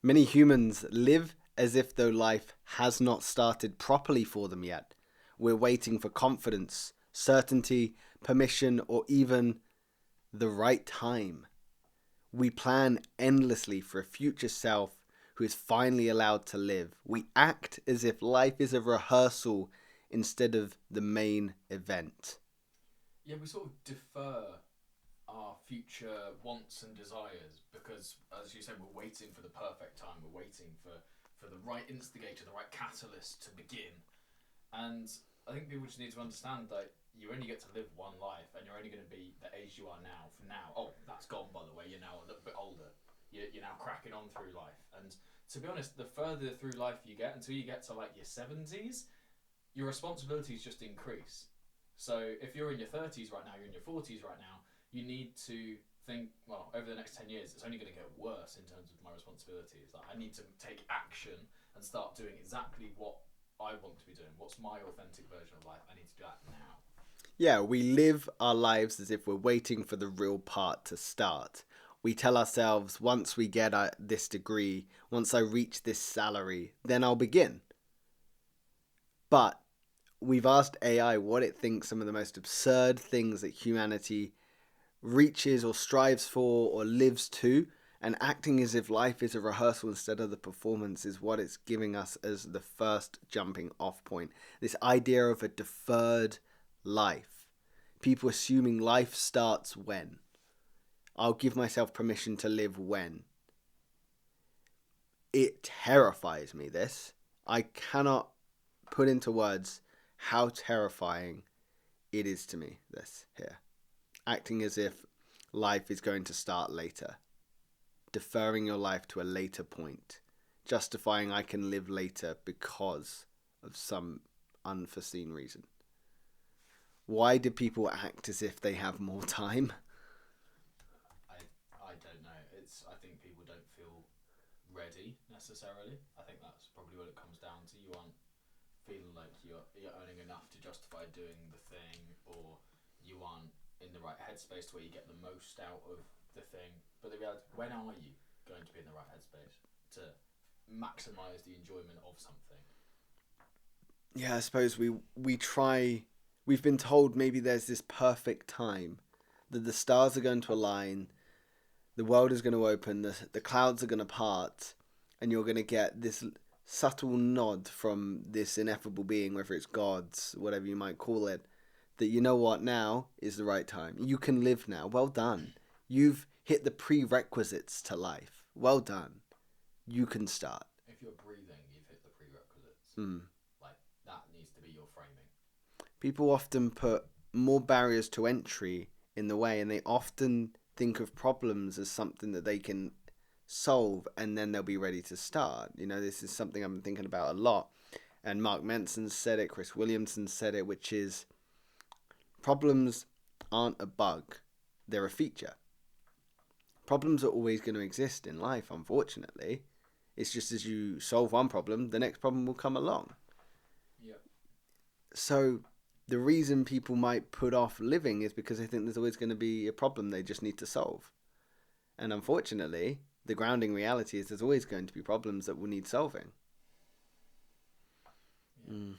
Many humans live as if though life has not started properly for them yet. We're waiting for confidence, certainty, permission, or even the right time. We plan endlessly for a future self who is finally allowed to live. We act as if life is a rehearsal instead of the main event. Yeah, we sort of defer our future wants and desires because, as you said, we're waiting for the perfect time. We're waiting for the right instigator, the right catalyst to begin. And I think people just need to understand that you only get to live one life, and you're only going to be the age you are now. For now, oh, that's gone by the way. You're now a little bit older. You're now cracking on through life. And to be honest, the further through life you get, until you get to like your 70s, your responsibilities just increase. So if you're in your 30s right now, you're in your 40s right now, you need to think, well, over the next 10 years, it's only going to get worse in terms of my responsibilities. Like, I need to take action and start doing exactly what I want to be doing. What's my authentic version of life? I need to do that now. Yeah, we live our lives as if we're waiting for the real part to start. We tell ourselves, once we get this degree, once I reach this salary, then I'll begin. But we've asked AI what it thinks some of the most absurd things that humanity reaches or strives for or lives to, and acting as if life is a rehearsal instead of the performance is what it's giving us as the first jumping off point. This idea of a deferred life. People assuming life starts when. I'll give myself permission to live when. It terrifies me, this. I cannot put into words how terrifying it is to me, this here. Acting as if life is going to start later. Deferring your life to a later point. Justifying I can live later because of some unforeseen reason. Why do people act as if they have more time? I don't know. I think people don't feel ready necessarily. I think that's probably what it comes down to. You aren't feeling like you're earning enough to justify doing the thing, or you aren't in the right headspace to where you get the most out of the thing. But the reality, when are you going to be in the right headspace to maximize the enjoyment of something? Yeah, I suppose we try. We've been told maybe there's this perfect time that the stars are going to align, the world is going to open, the clouds are going to part, and you're going to get this subtle nod from this ineffable being, whether it's gods, whatever you might call it, that you know what, now is the right time. You can live now. Well done. You've hit the prerequisites to life. Well done. You can start. If you're breathing, you've hit the prerequisites. Mm. Like, that needs to be your framing. People often put more barriers to entry in the way, and they often think of problems as something that they can solve and then they'll be ready to start. You know, this is something I'm thinking about a lot. And Mark Manson said it, Chris Williamson said it, which is problems aren't a bug, they're a feature. Problems are always going to exist in life, unfortunately. It's just as you solve one problem, the next problem will come along. Yep. So the reason people might put off living is because they think there's always going to be a problem they just need to solve. And unfortunately, the grounding reality is there's always going to be problems that will need solving. Yeah. Mm.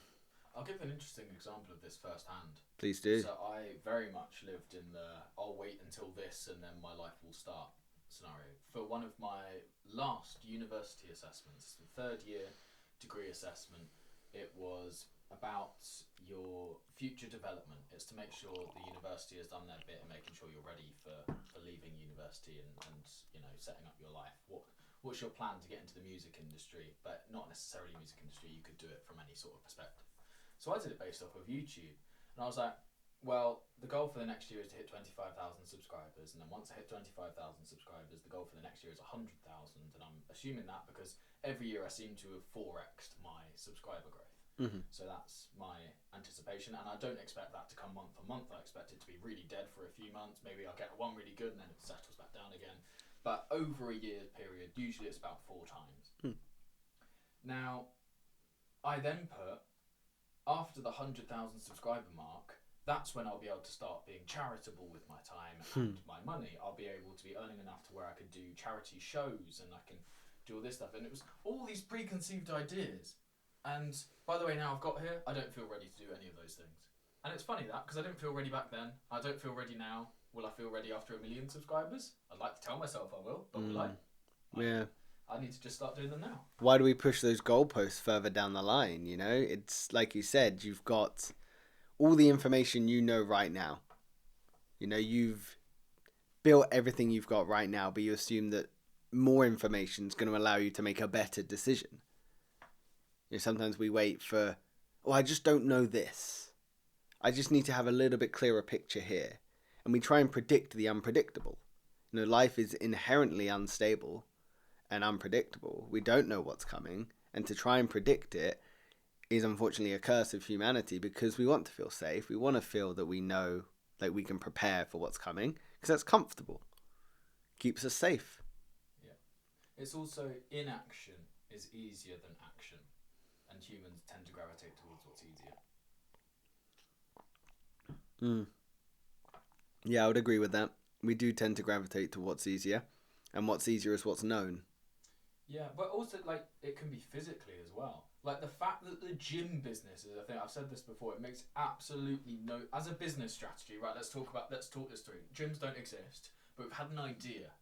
I'll give an interesting example of this firsthand. Please do. So I very much lived in the I'll wait until this and then my life will start scenario. For one of my last university assessments, the third year degree assessment, it was about your future development. It's to make sure the university has done their bit in making sure you're ready for leaving university and you know setting up your life. What's your plan to get into the music industry, but not necessarily music industry, you could do it from any sort of perspective. So I did it based off of YouTube. And I was like, well, the goal for the next year is to hit 25,000 subscribers. And then once I hit 25,000 subscribers, the goal for the next year is 100,000. And I'm assuming that because every year I seem to have 4x'd my subscriber growth. Mm-hmm. So that's my anticipation. And I don't expect that to come month on month. I expect it to be really dead for a few months. Maybe I'll get one really good and then it settles back down again. But over a year's period, usually it's about 4 times. Mm. Now, I then put after the 100,000 subscriber mark, that's when I'll be able to start being charitable with my time and my money. I'll be able to be earning enough to where I could do charity shows and I can do all this stuff, and it was all these preconceived ideas. And by the way, now I've got here, I don't feel ready to do any of those things. And it's funny that, because I didn't feel ready back then, I don't feel ready now. Will I feel ready after 1 million subscribers? I'd like to tell myself I will, but will I? Yeah. I need to just start doing them now. Why do we push those goalposts further down the line? You know, it's like you said, you've got all the information you know right now. You know, you've built everything you've got right now, but you assume that more information is going to allow you to make a better decision. You know, sometimes we wait for, oh, I just don't know this. I just need to have a little bit clearer picture here. And we try and predict the unpredictable. You know, life is inherently unstable and unpredictable. We don't know what's coming. And to try and predict it is unfortunately a curse of humanity, because we want to feel safe. We want to feel that we know that we can prepare for what's coming, because that's comfortable. Keeps us safe. Yeah. It's also inaction is easier than action. And humans tend to gravitate towards what's easier. Yeah, I would agree with that. We do tend to gravitate to what's easier, and what's easier is what's known. Yeah, but also, like, it can be physically as well. Like, the fact that the gym business is a thing, I've said this before, it makes absolutely no... As a business strategy, right, let's talk this through. Gyms don't exist, but we've had an idea,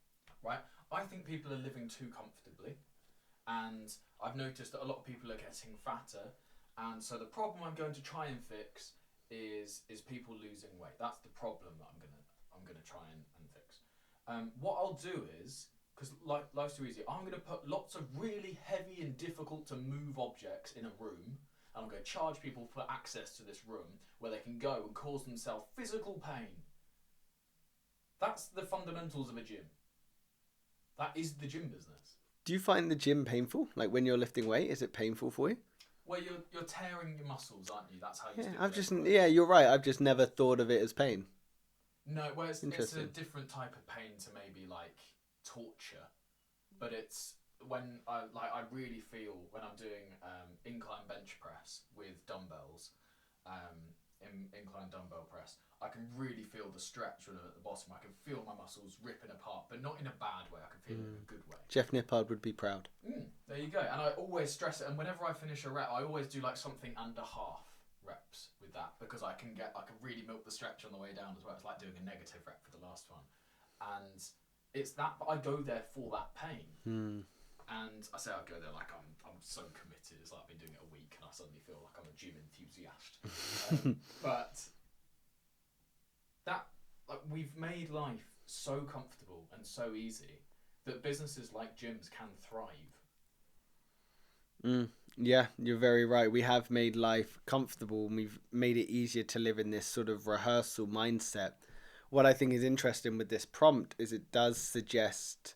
right? I think people are living too comfortably, and I've noticed that a lot of people are getting fatter, and so the problem I'm going to try and fix is people losing weight. That's the problem that I'm gonna try and fix. What I'll do is, because life's too easy, I'm going to put lots of really heavy and difficult to move objects in a room, and I'm going to charge people for access to this room where they can go and cause themselves physical pain. That's the fundamentals of a gym. That is the gym business. Do you find the gym painful? Like when you're lifting weight, is it painful for you? Well, you're tearing your muscles, aren't you? That's how you do it. Yeah, you're right. I've just never thought of it as pain. No, well, it's a different type of pain to maybe like torture, but it's when I really feel when I'm doing incline bench press with dumbbells, incline dumbbell press. I can really feel the stretch when I'm at the bottom. I can feel my muscles ripping apart, but not in a bad way. I can feel it in a good way. Jeff Nippard would be proud. There you go. And I always stress it. And whenever I finish a rep, I always do like something under half reps with that, because I can really milk the stretch on the way down as well. It's like doing a negative rep for the last one, and it's that. But I go there for that pain. And I say I go there like I'm so committed. It's like I've been doing it a week and I suddenly feel like I'm a gym enthusiast. But that, like, we've made life so comfortable and so easy that businesses like gyms can thrive. Yeah, you're very right. We have made life comfortable and we've made it easier to live in this sort of rehearsal mindset. What I think is interesting with this prompt is it does suggest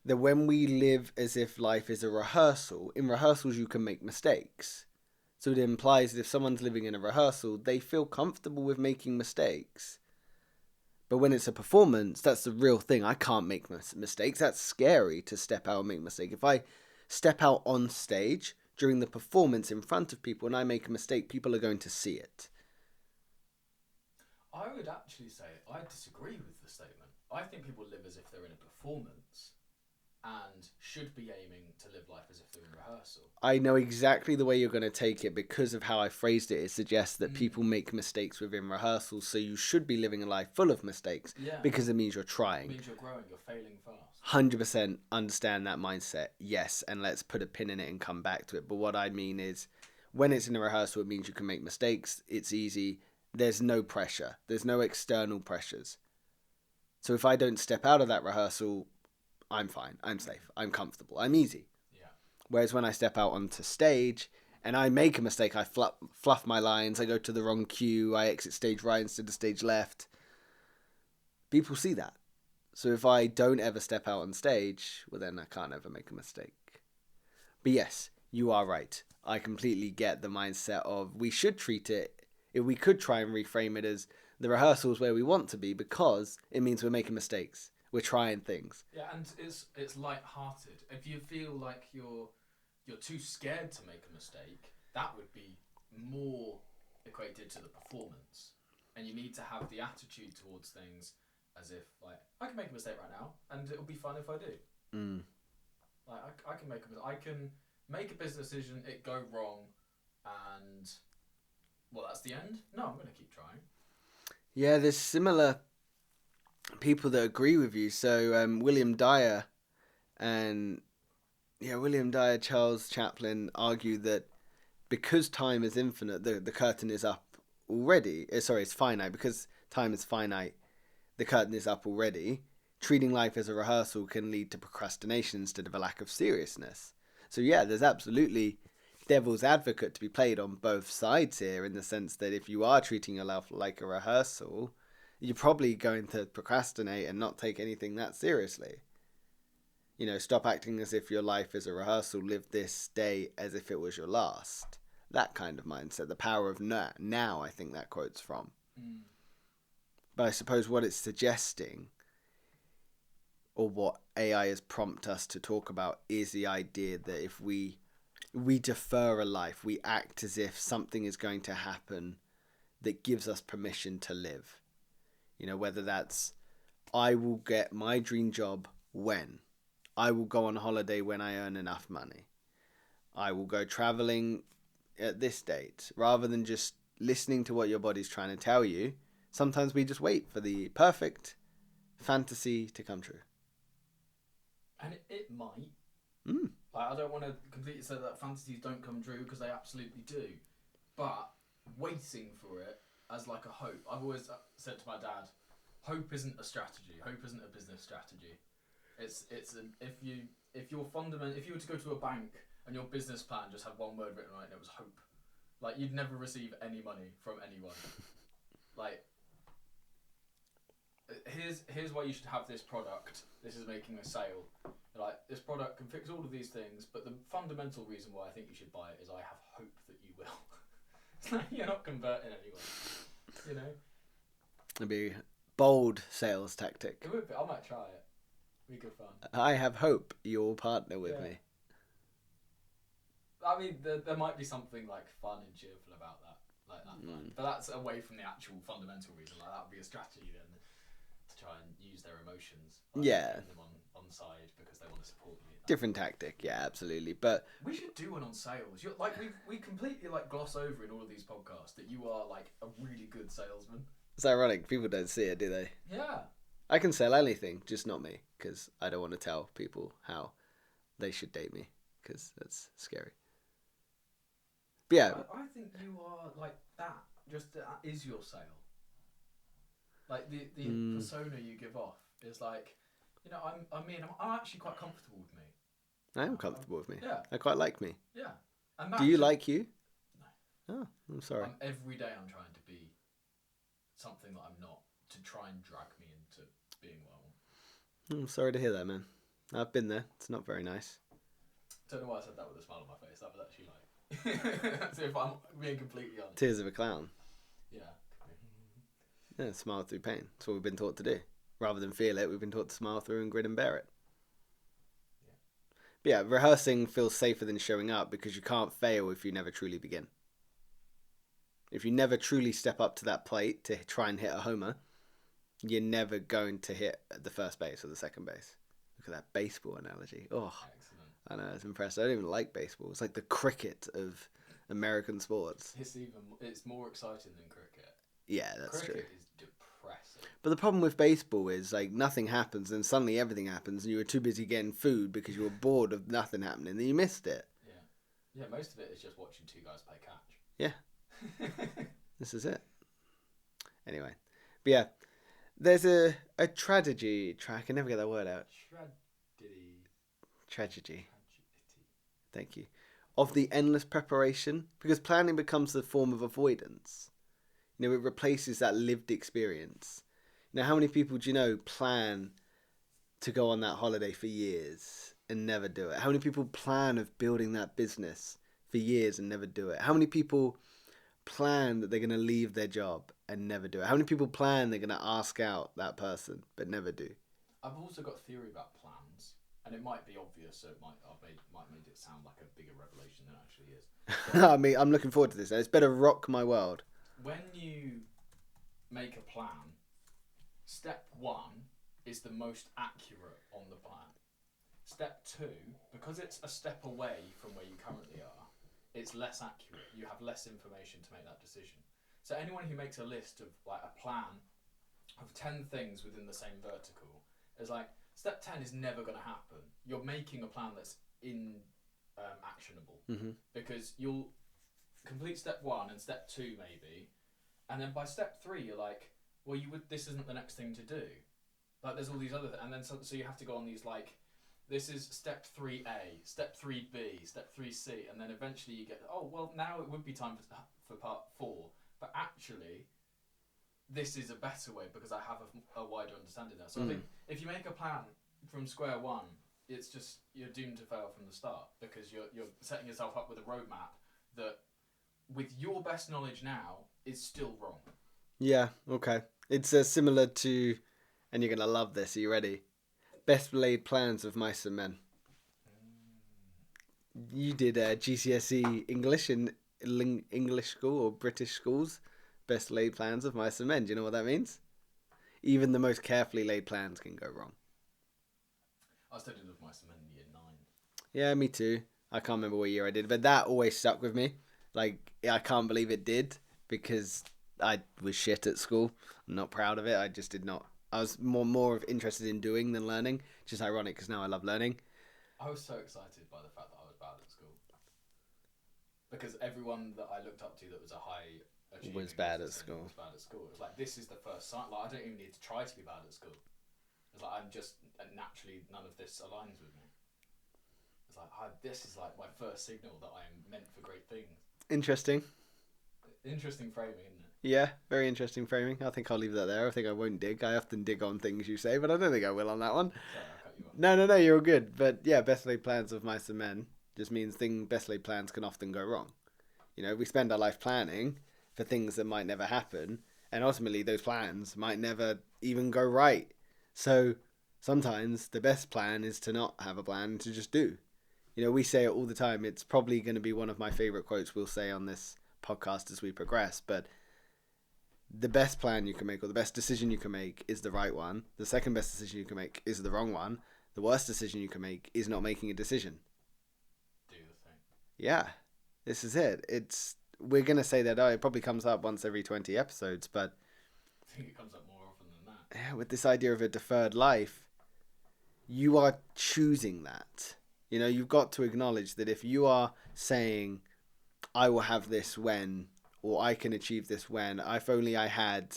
that when we live as if life is a rehearsal, in rehearsals you can make mistakes. So it implies that if someone's living in a rehearsal, they feel comfortable with making mistakes. But when it's a performance, that's the real thing. I can't make mistakes. That's scary to step out and make a mistake. If I step out on stage during the performance in front of people and I make a mistake, people are going to see it. I would actually say I disagree with the statement. I think people live as if they're in a performance and should be aiming to live life as if they're in rehearsal. I know exactly the way you're going to take it because of how I phrased it. It suggests that people make mistakes within rehearsals, so you should be living a life full of mistakes because it means you're trying. It means you're growing, you're failing fast. 100% understand that mindset, yes, and let's put a pin in it and come back to it. But what I mean is, when it's in a rehearsal, it means you can make mistakes, it's easy, there's no pressure, there's no external pressures. So if I don't step out of that rehearsal, I'm fine, I'm safe, I'm comfortable, I'm easy. Yeah. Whereas when I step out onto stage and I make a mistake, I fluff my lines, I go to the wrong cue, I exit stage right instead of stage left, people see that. So if I don't ever step out on stage, well then I can't ever make a mistake. But yes, you are right. I completely get the mindset of we should treat it, if we could try and reframe it as the rehearsals where we want to be, because it means we're making mistakes. We're trying things. Yeah, and it's light-hearted. If you feel like you're too scared to make a mistake, that would be more equated to the performance. And you need to have the attitude towards things as if, like, I can make a mistake right now, and it'll be fun if I do. Like I can make a business decision, it go wrong, and well, that's the end. No, I'm gonna keep trying. Yeah, there's similar people that agree with you. So William Dyer and William Dyer, Charles Chaplin argue that because time is infinite, the curtain is up already. Sorry, it's finite. Because time is finite, the curtain is up already. Treating life as a rehearsal can lead to procrastination instead of a lack of seriousness. So yeah, there's absolutely devil's advocate to be played on both sides here, in the sense that if you are treating your life like a rehearsal, you're probably going to procrastinate and not take anything that seriously. Stop acting as if your life is a rehearsal. Live this day as if it was your last. That kind of mindset. The power of now, I think that quote's from. Mm. But I suppose what it's suggesting, or what AI has prompted us to talk about, is the idea that if we defer a life, we act as if something is going to happen that gives us permission to live. Whether that's, I will get my dream job when. I will go on holiday when I earn enough money. I will go traveling at this date. Rather than just listening to what your body's trying to tell you, sometimes we just wait for the perfect fantasy to come true. And it might. Mm. Like, I don't want to completely say that fantasies don't come true, because they absolutely do. But waiting for it as like a hope. I've always said to my dad, hope isn't a strategy. Hope isn't a business strategy. If you were to go to a bank and your business plan just had one word written on it and it was hope, like, you'd never receive any money from anyone. Like, here's why you should have this product. This is making a sale. Like, this product can fix all of these things, but the fundamental reason why I think you should buy it is I have hope that you will. You're not converting anyone. It'd be a bold sales tactic. It would be. I might try it. It'd be good fun. I have hope you'll partner with me. I mean, there might be something like fun and cheerful about that, but that's away from the actual fundamental reason. Like, that would be a strategy then, to try and use their emotions. Like, getting them on side because they want to support you. Different tactic, yeah, absolutely. But we should do one on sales. We completely gloss over in all of these podcasts that you are like a really good salesman. It's ironic. People don't see it, do they? Yeah. I can sell anything, just not me, because I don't want to tell people how they should date me, because that's scary. But yeah. I think you are like that. Just that is your sale. Like, the persona you give off is like, I'm actually quite comfortable with me. I am comfortable with me. Yeah. I quite like me. Yeah. Do you like you? No. Oh, I'm sorry. Every day I'm trying to be something that I'm not, to try and drag me into being what I want. I'm sorry to hear that, man. I've been there. It's not very nice. Don't know why I said that with a smile on my face. That was actually like... So if I'm being completely honest. Tears of a clown. Yeah. Yeah, smile through pain. That's what we've been taught to do. Rather than feel it, we've been taught to smile through and grin and bear it. But yeah, rehearsing feels safer than showing up, because you can't fail if you never truly begin. If you never truly step up to that plate to try and hit a homer, you're never going to hit the first base or the second base. Look at that baseball analogy. Oh, excellent. I know, it's impressive. I don't even like baseball. It's like the cricket of American sports. It's more exciting than cricket. Yeah, that's true. Cricket is depressing. But the problem with baseball is, like, nothing happens, and suddenly everything happens, and you were too busy getting food because you were bored of nothing happening, and you missed it. Yeah, most of it is just watching two guys play catch. Yeah. This is it. Anyway. But yeah, there's a tragedy track. I can never get that word out. Tragedy. Thank you. Of the endless preparation, because planning becomes the form of avoidance. It replaces that lived experience. How many people do you know plan to go on that holiday for years and never do it? How many people plan of building that business for years and never do it? How many people plan that they're going to leave their job and never do it? How many people plan they're going to ask out that person but never do? I've also got a theory about plans, and it might be obvious, so it might make it sound like a bigger revelation than it actually is. I mean, I'm looking forward to this. It's better rock my world. When you make a plan, step one is the most accurate on the plan. step 2, because it's a step away from where you currently are, it's less accurate. You have less information to make that decision. So anyone who makes a list of like a plan of 10 things within the same vertical is like, step 10 is never going to happen. You're making a plan that's actionable, because you'll complete step 1 and step 2 maybe, and then by step 3 you're like, well, this isn't the next thing to do. Like, there's all these other and then so you have to go on these, like, this is step 3A, step 3B, step 3C, and then eventually you get, oh, well, now it would be time for part 4, but actually this is a better way because I have a wider understanding now. So I think if you make a plan from square one, it's just, you're doomed to fail from the start, because you're setting yourself up with a roadmap that, with your best knowledge now, is still wrong. Yeah, okay. It's similar to, and you're going to love this, are you ready? Best laid plans of mice and men. You did GCSE English in English school or British schools. Best laid plans of mice and men. Do you know what that means? Even the most carefully laid plans can go wrong. I studied with mice and men in year 9. Yeah, me too. I can't remember what year I did, but that always stuck with me. Like, I can't believe it did, because I was shit at school. I'm not proud of it. I just did not. I was more of interested in doing than learning. Which is ironic, because now I love learning. I was so excited by the fact that I was bad at school, because everyone that I looked up to that was a high achiever Was bad at school. Was bad at school. It was like, this is the first sign. Like, I don't even need to try to be bad at school. It's like, I'm just naturally, none of this aligns with me. It's like, this is like my first signal that I am meant for great things. Interesting. Interesting framing, isn't it? Yeah, very interesting framing. I think I'll leave that there. I think I won't dig. I often dig on things you say, but I don't think I will on that one. Sorry, I cut you off. No, you're all good. But yeah, best laid plans of mice and men just means best laid plans can often go wrong. You know, we spend our life planning for things that might never happen, and ultimately those plans might never even go right. So sometimes the best plan is to not have a plan, to just do. You know, we say it all the time. It's probably going to be one of my favorite quotes we'll say on this podcast as we progress, but the best plan you can make, or the best decision you can make, is the right one. The second best decision you can make is the wrong one. The worst decision you can make is not making a decision. Do the thing. Yeah, this is it. We're going to say that, it probably comes up once every 20 episodes, but I think it comes up more often than that. yeah, with this idea of a deferred life, you are choosing that. You know, you've got to acknowledge that if you are saying, I will have this when, or I can achieve this when, if only I had,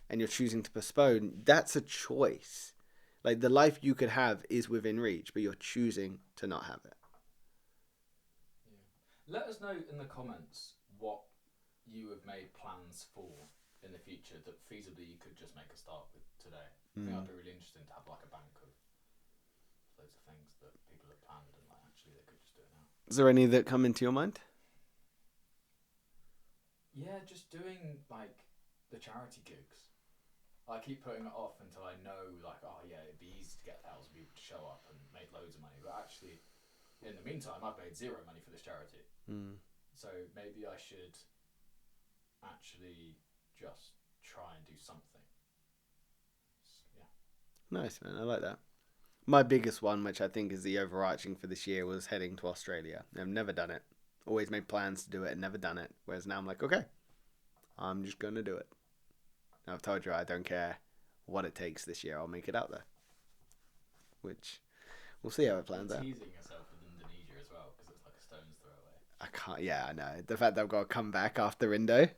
and you're choosing to postpone, that's a choice. Like, the life you could have is within reach, but you're choosing to not have it. Yeah. Let us know in the comments what you have made plans for in the future that feasibly you could just make a start with today. I think that'd be really interesting to have like a bank of loads of things that people have planned, and like, actually they could just do it now. Is there any that come into your mind? Yeah, just doing like the charity gigs. I keep putting it off until I know, like, oh yeah, it'd be easy to get 1,000 people to show up and make loads of money. But actually, in the meantime, I've made zero money for this charity. So maybe I should actually just try and do something. Yeah. Nice, man. I like that. My biggest one, which I think is the overarching for this year, was heading to Australia. I've never done it. Always made plans to do it and never done it. Whereas now I'm like, okay, I'm just going to do it. And I've told you I don't care what it takes this year. I'll make it out there. Which, we'll see how it plans out. Teasing yourself with Indonesia as well, because it's like a stone's throw away. I can't, yeah, I know. The fact that I've got to come back after Indo,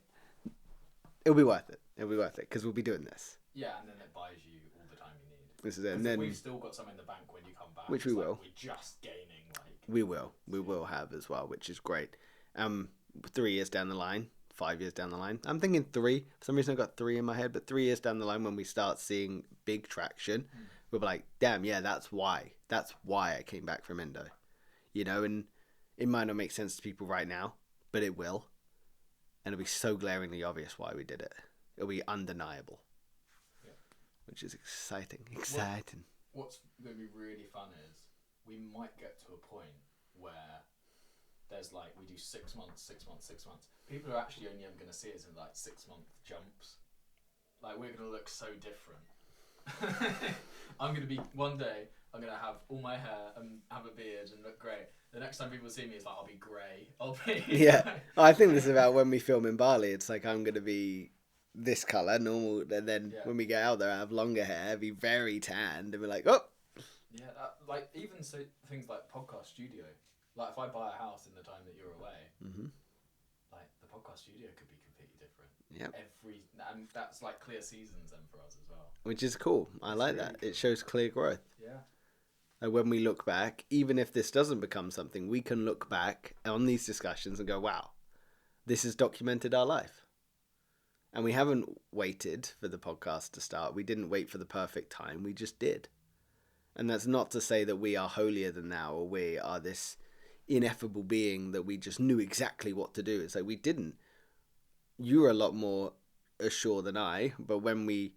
it'll be worth it. It'll be worth it, because we'll be doing this. Yeah, and then it buys you all the time you need. This is it. And then we've still got some in the bank when you come back. Which we will. We're just gaining, like... We will have as well, which is great. 3 years down the line, 5 years down the line. I'm thinking 3. For some reason I've got 3 in my head, but 3 years down the line, when we start seeing big traction, we'll be like, damn, yeah, that's why. That's why I came back from Indo. You know, and it might not make sense to people right now, but it will. And it'll be so glaringly obvious why we did it. It'll be undeniable. Yeah. Which is exciting. What's going to be really fun is we might get to a point where there's like, we do 6 months, 6 months, 6 months. People are actually only ever going to see us in like 6-month jumps. Like, we're going to look so different. I'm going to be, one day, I'm gonna have all my hair and have a beard and look great. The next time people see me, it's like I'll be grey. I'll be Yeah, I think this is about when we film in Bali. It's like I'm gonna be this color, normal, and then Yeah. when we get out there, I have longer hair, be very tanned, and we're like, oh, Yeah, like even so things like podcast studio. Like if I buy a house in the time that you're away, mm-hmm. like the podcast studio could be completely different. Yeah, And that's like clear seasons then for us as well. which is cool. I It's like really that. cool. It shows clear growth. Yeah. Like when we look back, even if this doesn't become something, we can look back on these discussions and go, wow, this has documented our life. And we haven't waited for the podcast to start. We didn't wait for the perfect time. We just did. And that's not to say that we are holier than thou or we are this ineffable being that we just knew exactly what to do. It's like we didn't. You were a lot more assured than I, but when we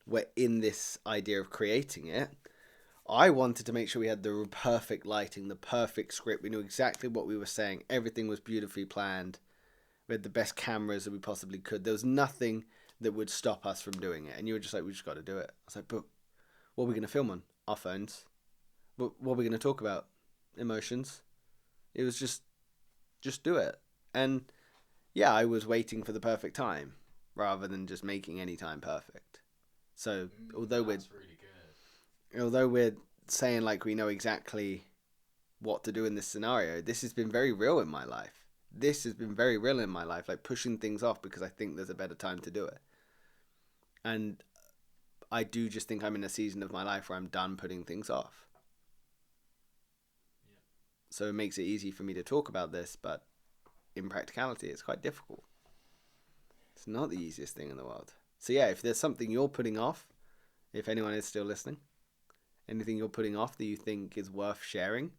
were in this idea of creating it, I wanted to make sure we had the perfect lighting, the perfect script. We knew exactly what we were saying. Everything was beautifully planned. We had the best cameras that we possibly could. There was nothing that would stop us from doing it. And you were just like, we just got to do it. I was like, but what are we going to film on? Our phones. What are we going to talk about? Emotions. It was just do it. And yeah, I was waiting for the perfect time rather than just making any time perfect. So although that's really good. although we're saying like we know exactly what to do in this scenario, this has been very real in my life. This has been very real in my life, like pushing things off because I think there's a better time to do it. And I do just think I'm in a season of my life where I'm done putting things off. Yeah. So it makes it easy for me to talk about this, but in practicality, it's quite difficult. It's not the easiest thing in the world. So yeah, if there's something you're putting off, if anyone is still listening, anything you're putting off that you think is worth sharing,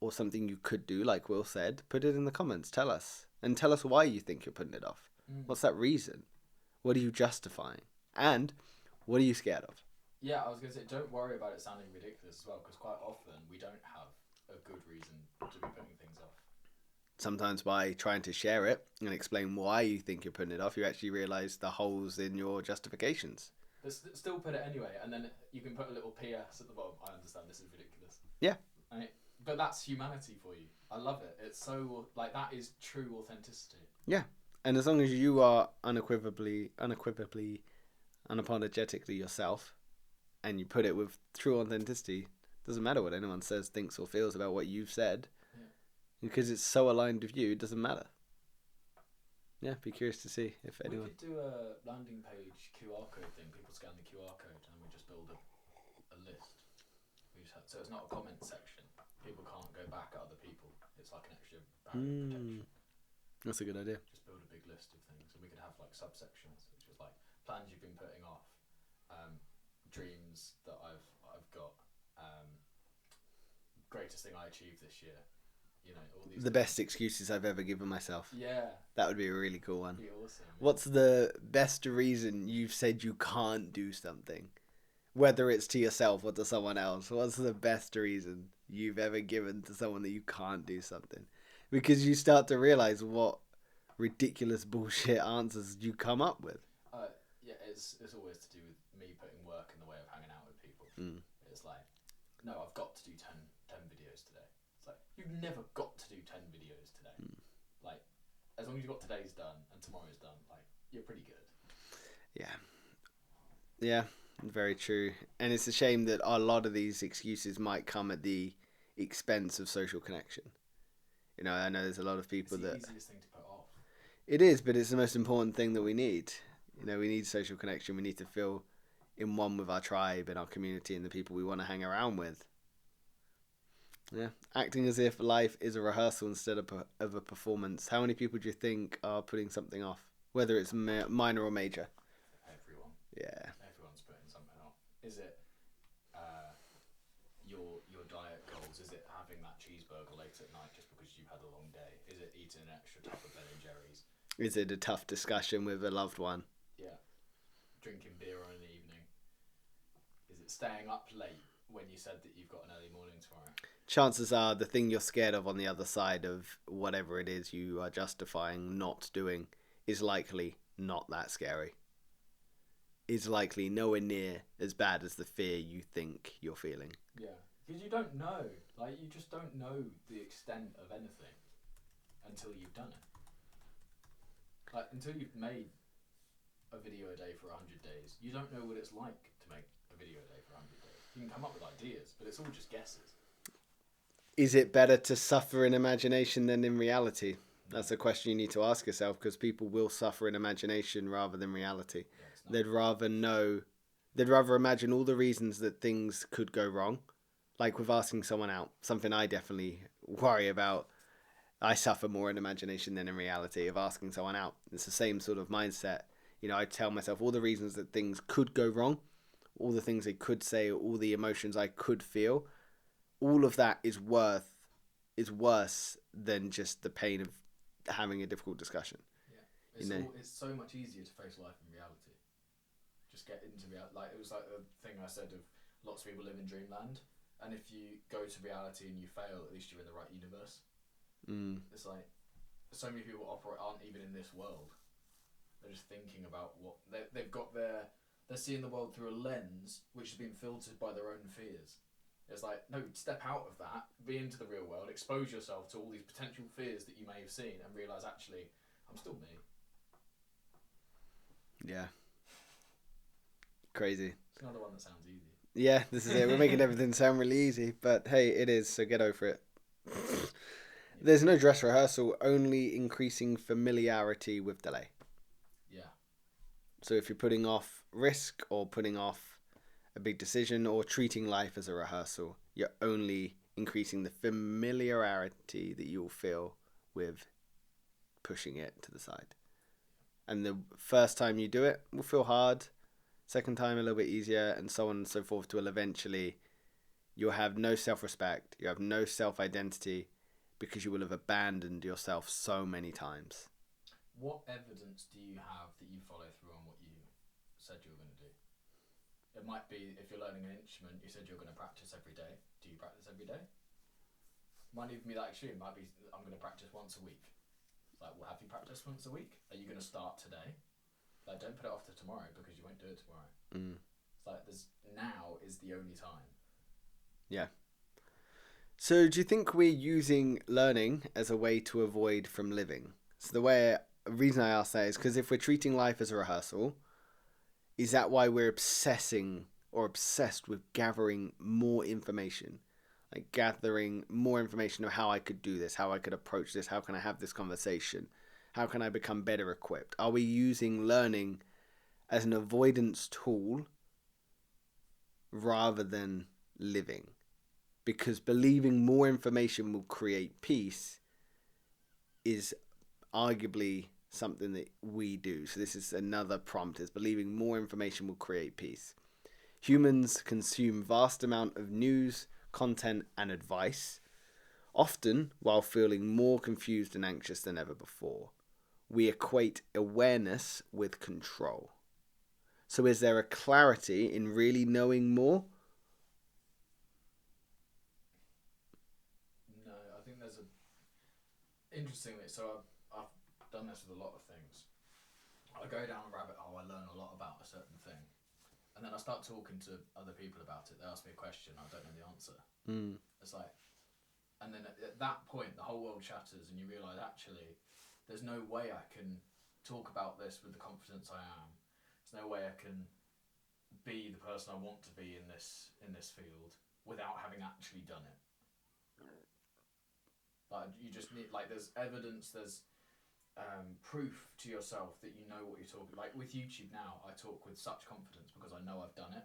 or something you could do, like Will said, put it in the comments. Tell us. And tell us why you think you're putting it off. What's that reason? What are you justifying? And what are you scared of? Yeah, I was going to say, don't worry about it sounding ridiculous as well, because quite often we don't have a good reason to be putting things off. Sometimes by trying to share it and explain why you think you're putting it off, you actually realise the holes in your justifications. But still put it anyway, and then you can put a little PS at the bottom. I understand this is ridiculous. Yeah. Right? But that's humanity for you. I love it. It's so, like, that is true authenticity. Yeah. And as long as you are unapologetically yourself, and you put it with true authenticity, doesn't matter what anyone says, thinks, or feels about what you've said, because it's so aligned with you, it doesn't matter. Yeah, be curious to see if anyone. We could do a landing page QR code thing. People scan the QR code, and we just build a list. So it's not a comment section. People can't go back at other people. It's like an extra barrier of protection. That's a good idea. Just build a big list of things, and we could have like subsections, which is like plans you've been putting off, dreams that I've got, greatest thing I achieved this year. You know, all these. The best excuses I've ever given myself. Yeah. That would be a really cool one. That'd be awesome. Yeah. What's the best reason you've said you can't do something? Whether it's to yourself or to someone else. What's the best reason you've ever given to someone that you can't do something? Because you start to realise what ridiculous bullshit answers you come up with. Yeah, it's always to do with me putting work in the way of hanging out with people. It's like, no, I've got to do 10 videos today. It's like, you've never got to do 10 videos today. Like, as long as you've got today's done and tomorrow's done, like, you're pretty good. Yeah, very true. And it's a shame that a lot of these excuses might come at the expense of social connection. You know, I know there's a lot of people it's the that... easiest thing to put off. It is, but it's the most important thing that we need. You know, we need social connection. We need to feel in one with our tribe and our community and the people we want to hang around with. Yeah, acting as if life is a rehearsal instead of a performance. How many people do you think are putting something off? Whether it's minor or major? Everyone. Yeah. Everyone's putting something off. Is it your diet goals? Is it having that cheeseburger late at night just because you've had a long day? Is it eating an extra tub of Ben and Jerry's? Is it a tough discussion with a loved one? Yeah. Drinking beer on an evening? Is it staying up late when you said that you've got an early morning tomorrow? Chances are the thing you're scared of on the other side of whatever it is you are justifying not doing is likely not that scary. Is likely nowhere near as bad as the fear you think you're feeling. Yeah, because you don't know. Like, you just don't know the extent of anything until you've done it. Like, until you've made a video a day for 100 days, you don't know what it's like to make a video a day for 100 days. You can come up with ideas, but it's all just guesses. Is it better to suffer in imagination than in reality? No. That's a question you need to ask yourself, because people will suffer in imagination rather than reality. Yeah, it's not. They'd rather imagine all the reasons that things could go wrong, like with asking someone out, something I definitely worry about. I suffer more in imagination than in reality of asking someone out. It's the same sort of mindset. You know, I tell myself all the reasons that things could go wrong, all the things they could say, all the emotions I could feel. All of that is worse than just the pain of having a difficult discussion. Yeah, it's so much easier to face life in reality. Just get into reality. Like, it was like the thing I said of lots of people live in dreamland, and if you go to reality and you fail, at least you're in the right universe. It's like so many people aren't even in this world. They're just thinking about what they've got they're seeing the world through a lens which has been filtered by their own fears. It's like, no, step out of that, be into the real world, expose yourself to all these potential fears that you may have seen, and realise, actually, I'm still me. Yeah. Crazy. It's another one that sounds easy. Yeah, this is it. We're making everything sound really easy, but hey, it is, so get over it. There's no dress rehearsal, only increasing familiarity with delay. Yeah. So if you're putting off risk or putting off a big decision or treating life as a rehearsal, you're only increasing the familiarity that you'll feel with pushing it to the side. And the first time you do it will feel hard, second time a little bit easier, and so on and so forth, till eventually you'll have no self-respect, you have no self-identity, because you will have abandoned yourself so many times. What evidence do you have that you follow through on what you said you were going to do? It might be, if you're learning an instrument, you said you're going to practice every day. Do you practice every day? Might even be that extreme. Might be, I'm going to practice once a week. It's like, well, have you practiced once a week? Are you going to start today? Like, don't put it off to tomorrow, because you won't do it tomorrow. It's like, now is the only time. Yeah. So do you think we're using learning as a way to avoid from living? So the reason I ask that is because if we're treating life as a rehearsal, is that why we're obsessed with gathering more information? Like gathering more information of how I could do this, how I could approach this, how can I have this conversation, how can I become better equipped? Are we using learning as an avoidance tool rather than living? Because believing more information will create peace is arguably something that we do. So this is another prompt, is believing more information will create peace. Humans consume vast amount of news, content and advice, often while feeling more confused and anxious than ever before. We equate awareness with control. So is there a clarity in really knowing more? No, I think there's a... Interestingly, so I've done this with a lot of things. I go down a rabbit hole, I learn a lot about a certain thing. And then I start talking to other people about it. They ask me a question, I don't know the answer. It's like... And then at that point, the whole world shatters and you realise, actually, there's no way I can talk about this with the confidence I am. There's no way I can be the person I want to be in this field without having actually done it. Like, you just need, like, there's evidence, there's proof to yourself that you know what you're talking. Like with YouTube now, I talk with such confidence because I know I've done it.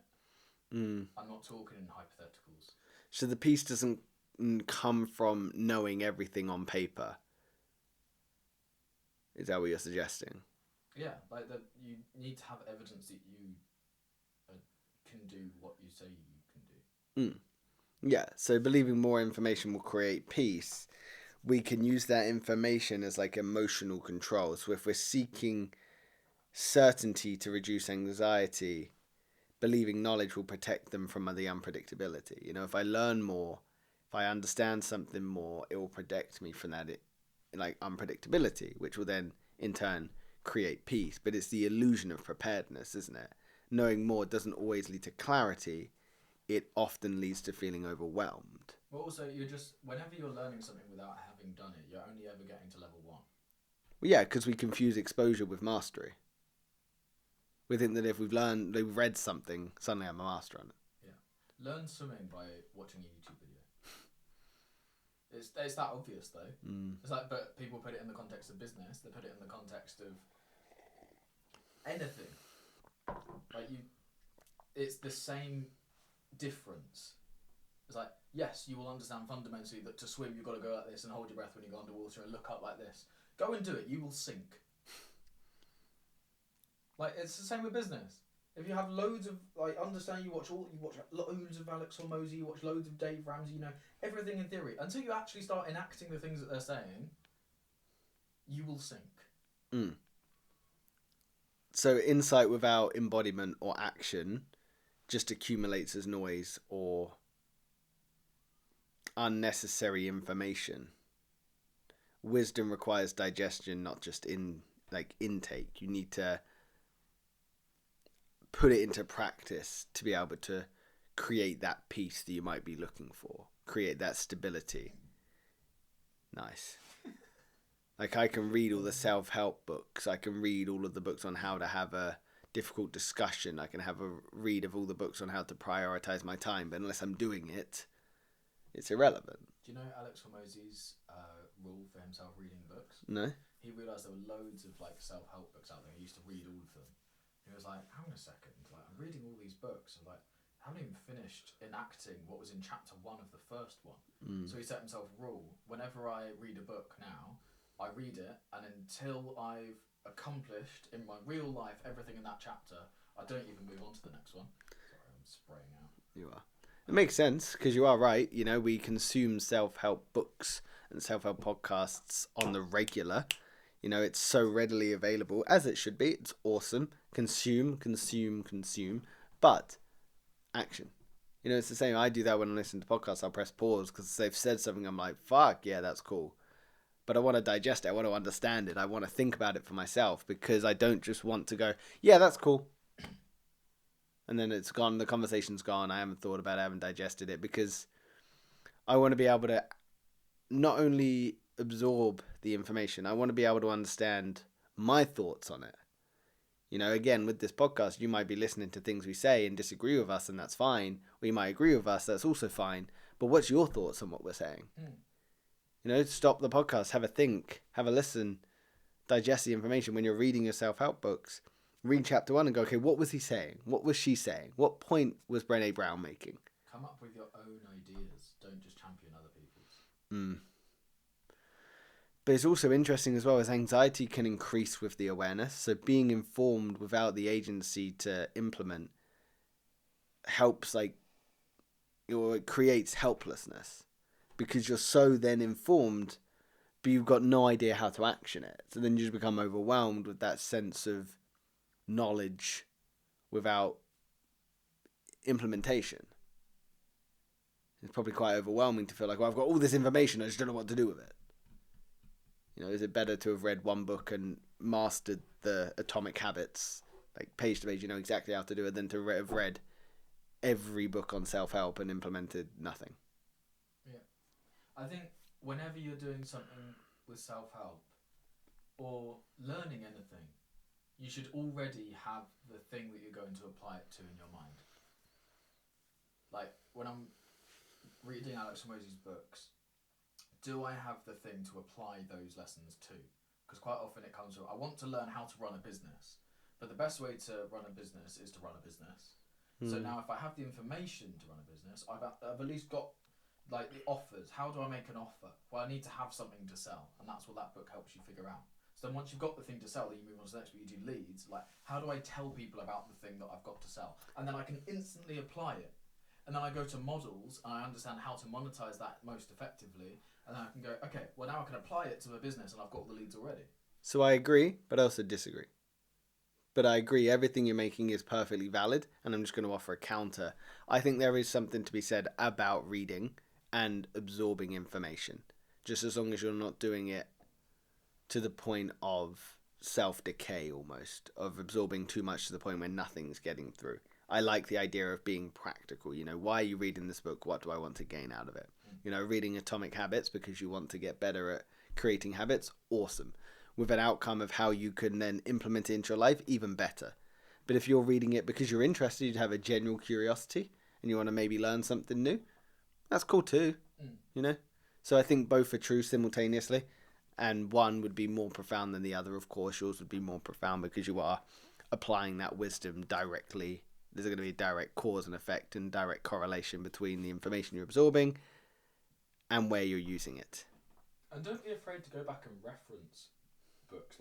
I'm not talking in hypotheticals. So the peace doesn't come from knowing everything on paper. Is that what you're suggesting? Yeah, like that. You need to have evidence that you can do what you say you can do. Yeah, so believing more information will create peace. We can use that information as like emotional control. So if we're seeking certainty to reduce anxiety, believing knowledge will protect them from the unpredictability. You know, if I learn more, if I understand something more, it will protect me from that like unpredictability, which will then in turn create peace. But it's the illusion of preparedness, isn't it? Knowing more doesn't always lead to clarity. it often leads to feeling overwhelmed. Well, also, whenever you're learning something without having done it, you're only ever getting to level 1. Well, yeah, because we confuse exposure with mastery. We think that if we've read something, suddenly I'm a master on it. Yeah. Learn swimming by watching a YouTube video. It's that obvious, though. It's like, but people put it in the context of business. They put it in the context of anything. Like it's the same difference. It's like, yes, you will understand fundamentally that to swim you've got to go like this and hold your breath when you go underwater and look up like this. Go and do it. You will sink. Like, it's the same with business. If you have loads of, like, you watch loads of Alex Hormozy, you watch loads of Dave Ramsey, you know, everything in theory. Until you actually start enacting the things that they're saying, you will sink. So insight without embodiment or action just accumulates as noise or unnecessary information. Wisdom requires digestion, not just intake. You need to put it into practice to be able to create that peace that you might be looking for, create that stability. Nice. Like, I can read all the self-help books. I can read all of the books on how to have a difficult discussion. I can have a read of all the books on how to prioritize my time. But unless I'm doing it, it's irrelevant. Do you know Alex Hormozy's rule for himself reading books? No. He realised there were loads of like self-help books out there. He used to read all of them. He was like, hang on a second, like, I'm reading all these books and like I haven't even finished enacting what was in chapter 1 of the first one. So he set himself a rule. Whenever I read a book now, I read it, and until I've accomplished in my real life everything in that chapter, I don't even move on to the next one. Sorry, I'm spraying out. You are. It makes sense, because you are right. You know, we consume self-help books and self-help podcasts on the regular. You know, it's so readily available, as it should be. It's awesome. Consume. But action. You know, it's the same. I do that when I listen to podcasts. I'll press pause because they've said something. I'm like, fuck, yeah, that's cool. But I want to digest it. I want to understand it. I want to think about it for myself, because I don't just want to go, yeah, that's cool. And then it's gone. The conversation's gone. I haven't thought about it. I haven't digested it, because I want to be able to not only absorb the information, I want to be able to understand my thoughts on it. You know, again, with this podcast, you might be listening to things we say and disagree with us, and that's fine. Or you might agree with us, that's also fine. But what's your thoughts on what we're saying? You know, stop the podcast, have a think, have a listen, digest the information. When you're reading your self-help books, read chapter 1 and go, okay, what was he saying? What was she saying? What point was Brené Brown making? Come up with your own ideas. Don't just champion other people's. But it's also interesting as well, as anxiety can increase with the awareness. So being informed without the agency to implement helps, it creates helplessness, because you're so then informed, but you've got no idea how to action it. So then you just become overwhelmed with that sense of knowledge without implementation. It's probably quite overwhelming to feel like, well, I've got all this information, I just don't know what to do with it. You know, is it better to have read one book and mastered the Atomic Habits, like page to page, you know exactly how to do it, than to have read every book on self-help and implemented nothing? Yeah. I think whenever you're doing something with self-help or learning anything, you should already have the thing that you're going to apply it to in your mind. Like, when I'm reading Alex Hormozy's books, do I have the thing to apply those lessons to? Because quite often it comes from, I want to learn how to run a business, but the best way to run a business is to run a business. So now if I have the information to run a business, I've at least got like the offers. How do I make an offer? Well, I need to have something to sell, and that's what that book helps you figure out. So then once you've got the thing to sell, then you move on to the next bit. You do leads. Like, how do I tell people about the thing that I've got to sell? And then I can instantly apply it. And then I go to models and I understand how to monetize that most effectively. And then I can go, okay, well now I can apply it to my business and I've got the leads already. So I agree, but I also disagree. But I agree, everything you're making is perfectly valid, and I'm just going to offer a counter. I think there is something to be said about reading and absorbing information, just as long as you're not doing it to the point of self-decay almost, of absorbing too much to the point where nothing's getting through. I like the idea of being practical. You know, why are you reading this book? What do I want to gain out of it? You know, reading Atomic Habits because you want to get better at creating habits, awesome. With an outcome of how you can then implement it into your life, even better. But if you're reading it because you're interested, you have a general curiosity, and you want to maybe learn something new, that's cool too, you know? So I think both are true simultaneously, and one would be more profound than the other. Of course, yours would be more profound because you are applying that wisdom directly. There's going to be a direct cause and effect and direct correlation between the information you're absorbing and where you're using it. And don't be afraid to go back and reference books.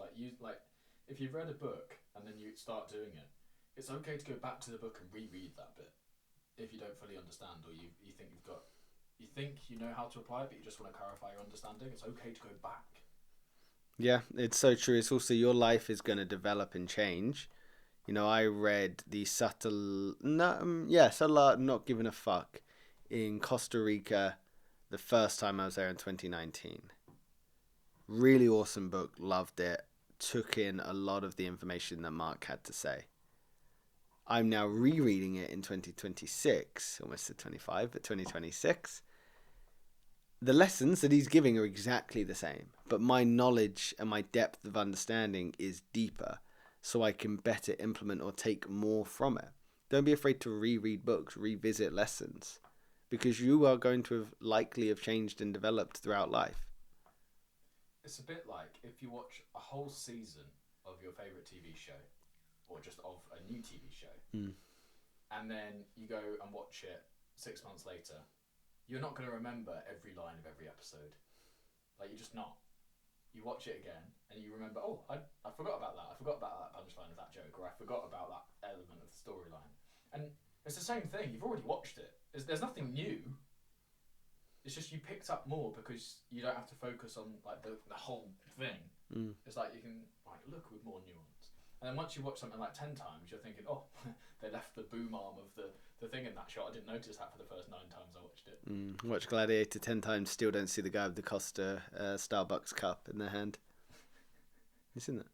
If you've read a book and then you start doing it, it's okay to go back to the book and reread that bit if you don't fully understand, or you think you know how to apply it, but you just want to clarify your understanding. It's okay to go back. Yeah, it's so true. It's also your life is going to develop and change. You know, I read the Subtle Art Not Giving a Fuck in Costa Rica the first time I was there in 2019. Really awesome book, loved it. Took in a lot of the information that Mark had to say. I'm now rereading it in 2026, almost at 25, but 2026. The lessons that he's giving are exactly the same, but my knowledge and my depth of understanding is deeper, so I can better implement or take more from it. Don't be afraid to reread books, revisit lessons, because you are going to likely have changed and developed throughout life. It's a bit like if you watch a whole season of your favourite TV show, or just of a new TV show, and then you go and watch it 6 months later, you're not going to remember every line of every episode. Like, you're just not. You watch it again, and you remember, oh, I forgot about that. I forgot about that punchline of that joke, or I forgot about that element of the storyline. And it's the same thing. You've already watched it. There's nothing new. It's just you picked up more because you don't have to focus on like the whole thing. It's like you can look with more nuance. And then once you watch something like 10 times, you're thinking, oh, they left the boom arm of the thing in that shot. I didn't notice that for the first 9 times I watched it. Watch Gladiator 10 times, still don't see the guy with the Costa Starbucks cup in their hand. You seen that?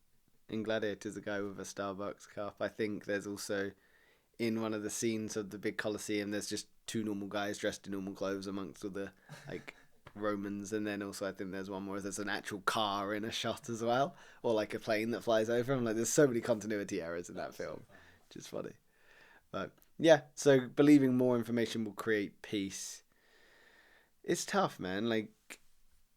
In Gladiator, the guy with a Starbucks cup. I think there's also, in one of the scenes of the big Colosseum, there's just 2 normal guys dressed in normal clothes amongst all the like Romans, and then also I think there's one where there's an actual car in a shot as well, or like a plane that flies over. I'm like, there's so many continuity errors in that film, which is funny. But yeah, so believing more information will create peace. It's tough, man. Like,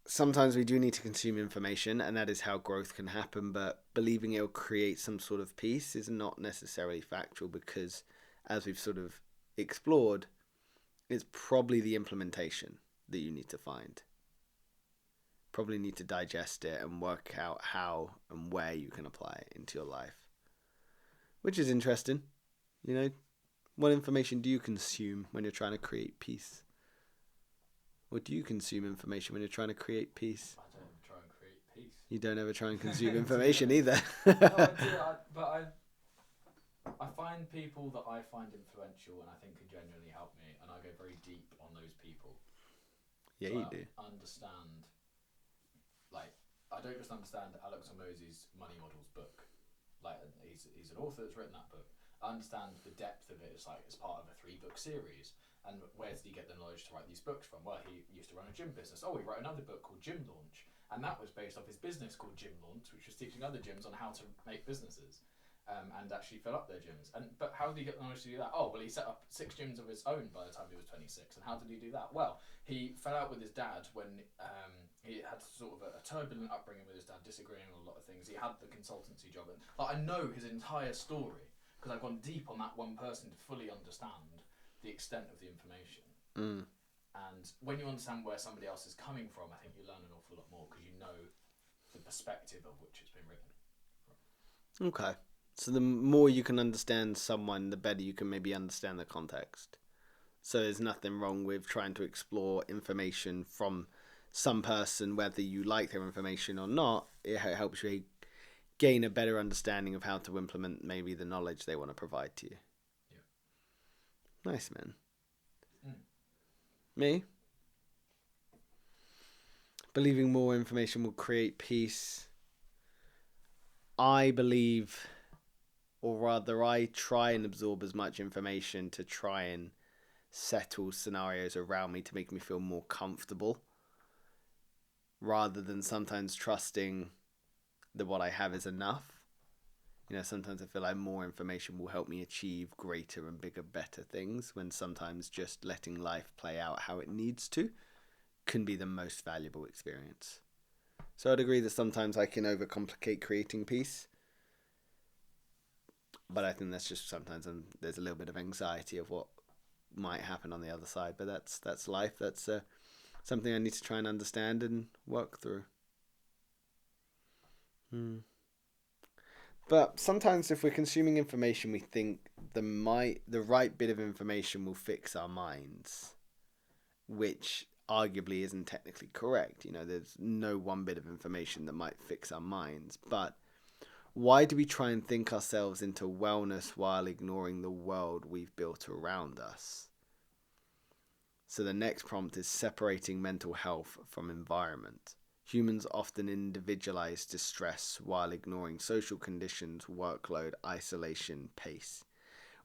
sometimes we do need to consume information, and that is how growth can happen, but believing it will create some sort of peace is not necessarily factual, because as we've sort of explored, it's probably the implementation that you need to find. Probably need to digest it and work out how and where you can apply it into your life. Which is interesting. You know, what information do you consume when you're trying to create peace? Or do you consume information when you're trying to create peace? I don't try and create peace. You don't ever try and consume information either. No, I do, I find people that I find influential and I think can genuinely help me, and I go very deep on those people. Yeah, so you do. Understand, like, I don't just understand Alex Hormozi's Money Models book. Like, he's an author that's written that book. I understand the depth of it. It's like it's part of a 3-book series. And where did he get the knowledge to write these books from? Well, he used to run a gym business. Oh, he wrote another book called Gym Launch, and that was based off his business called Gym Launch, which was teaching other gyms on how to make businesses. And actually fill up their gyms. But how did he get the knowledge to do that? Oh, well, he set up 6 gyms of his own by the time he was 26. And how did he do that? Well, he fell out with his dad when he had sort of a turbulent upbringing with his dad, disagreeing on a lot of things. He had the consultancy job. And I know his entire story because I've gone deep on that one person to fully understand the extent of the information. And when you understand where somebody else is coming from, I think you learn an awful lot more because you know the perspective of which it's been written. Okay. So the more you can understand someone, the better you can maybe understand the context. So there's nothing wrong with trying to explore information from some person, whether you like their information or not. It helps you gain a better understanding of how to implement maybe the knowledge they want to provide to you. Yeah. Nice, man. Me? Believing more information will create peace. I believe or rather I try and absorb as much information to try and settle scenarios around me to make me feel more comfortable, rather than sometimes trusting that what I have is enough. Sometimes I feel like more information will help me achieve greater and bigger, better things, when sometimes just letting life play out how it needs to can be the most valuable experience. So I'd agree that sometimes I can overcomplicate creating peace, but I think that's just sometimes there's a little bit of anxiety of what might happen on the other side. But that's life. That's something I need to try and understand and work through. But sometimes if we're consuming information, we think the right bit of information will fix our minds, which arguably isn't technically correct. There's no one bit of information that might fix our minds. But why do we try and think ourselves into wellness while ignoring the world we've built around us? So the next prompt is separating mental health from environment. Humans often individualize distress while ignoring social conditions, workload, isolation, pace.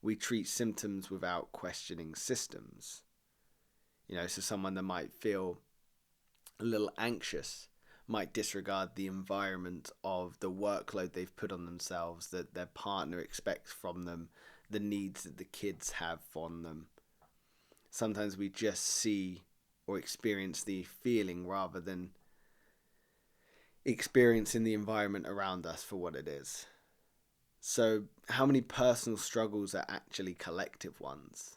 We treat symptoms without questioning systems. So someone that might feel a little anxious might disregard the environment of the workload they've put on themselves, that their partner expects from them, the needs that the kids have from them. Sometimes we just see or experience the feeling rather than experiencing the environment around us for what it is. So how many personal struggles are actually collective ones?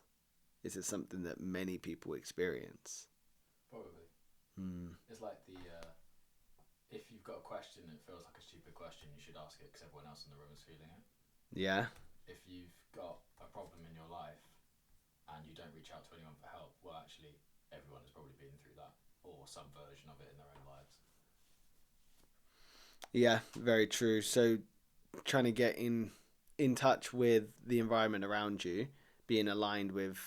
Is it something that many people experience? Probably. It's like if you've got a question and it feels like a stupid question, you should ask it because everyone else in the room is feeling it. Yeah. If you've got a problem in your life and you don't reach out to anyone for help, well, actually, everyone has probably been through that or some version of it in their own lives. Yeah, very true. So trying to get in touch with the environment around you, being aligned with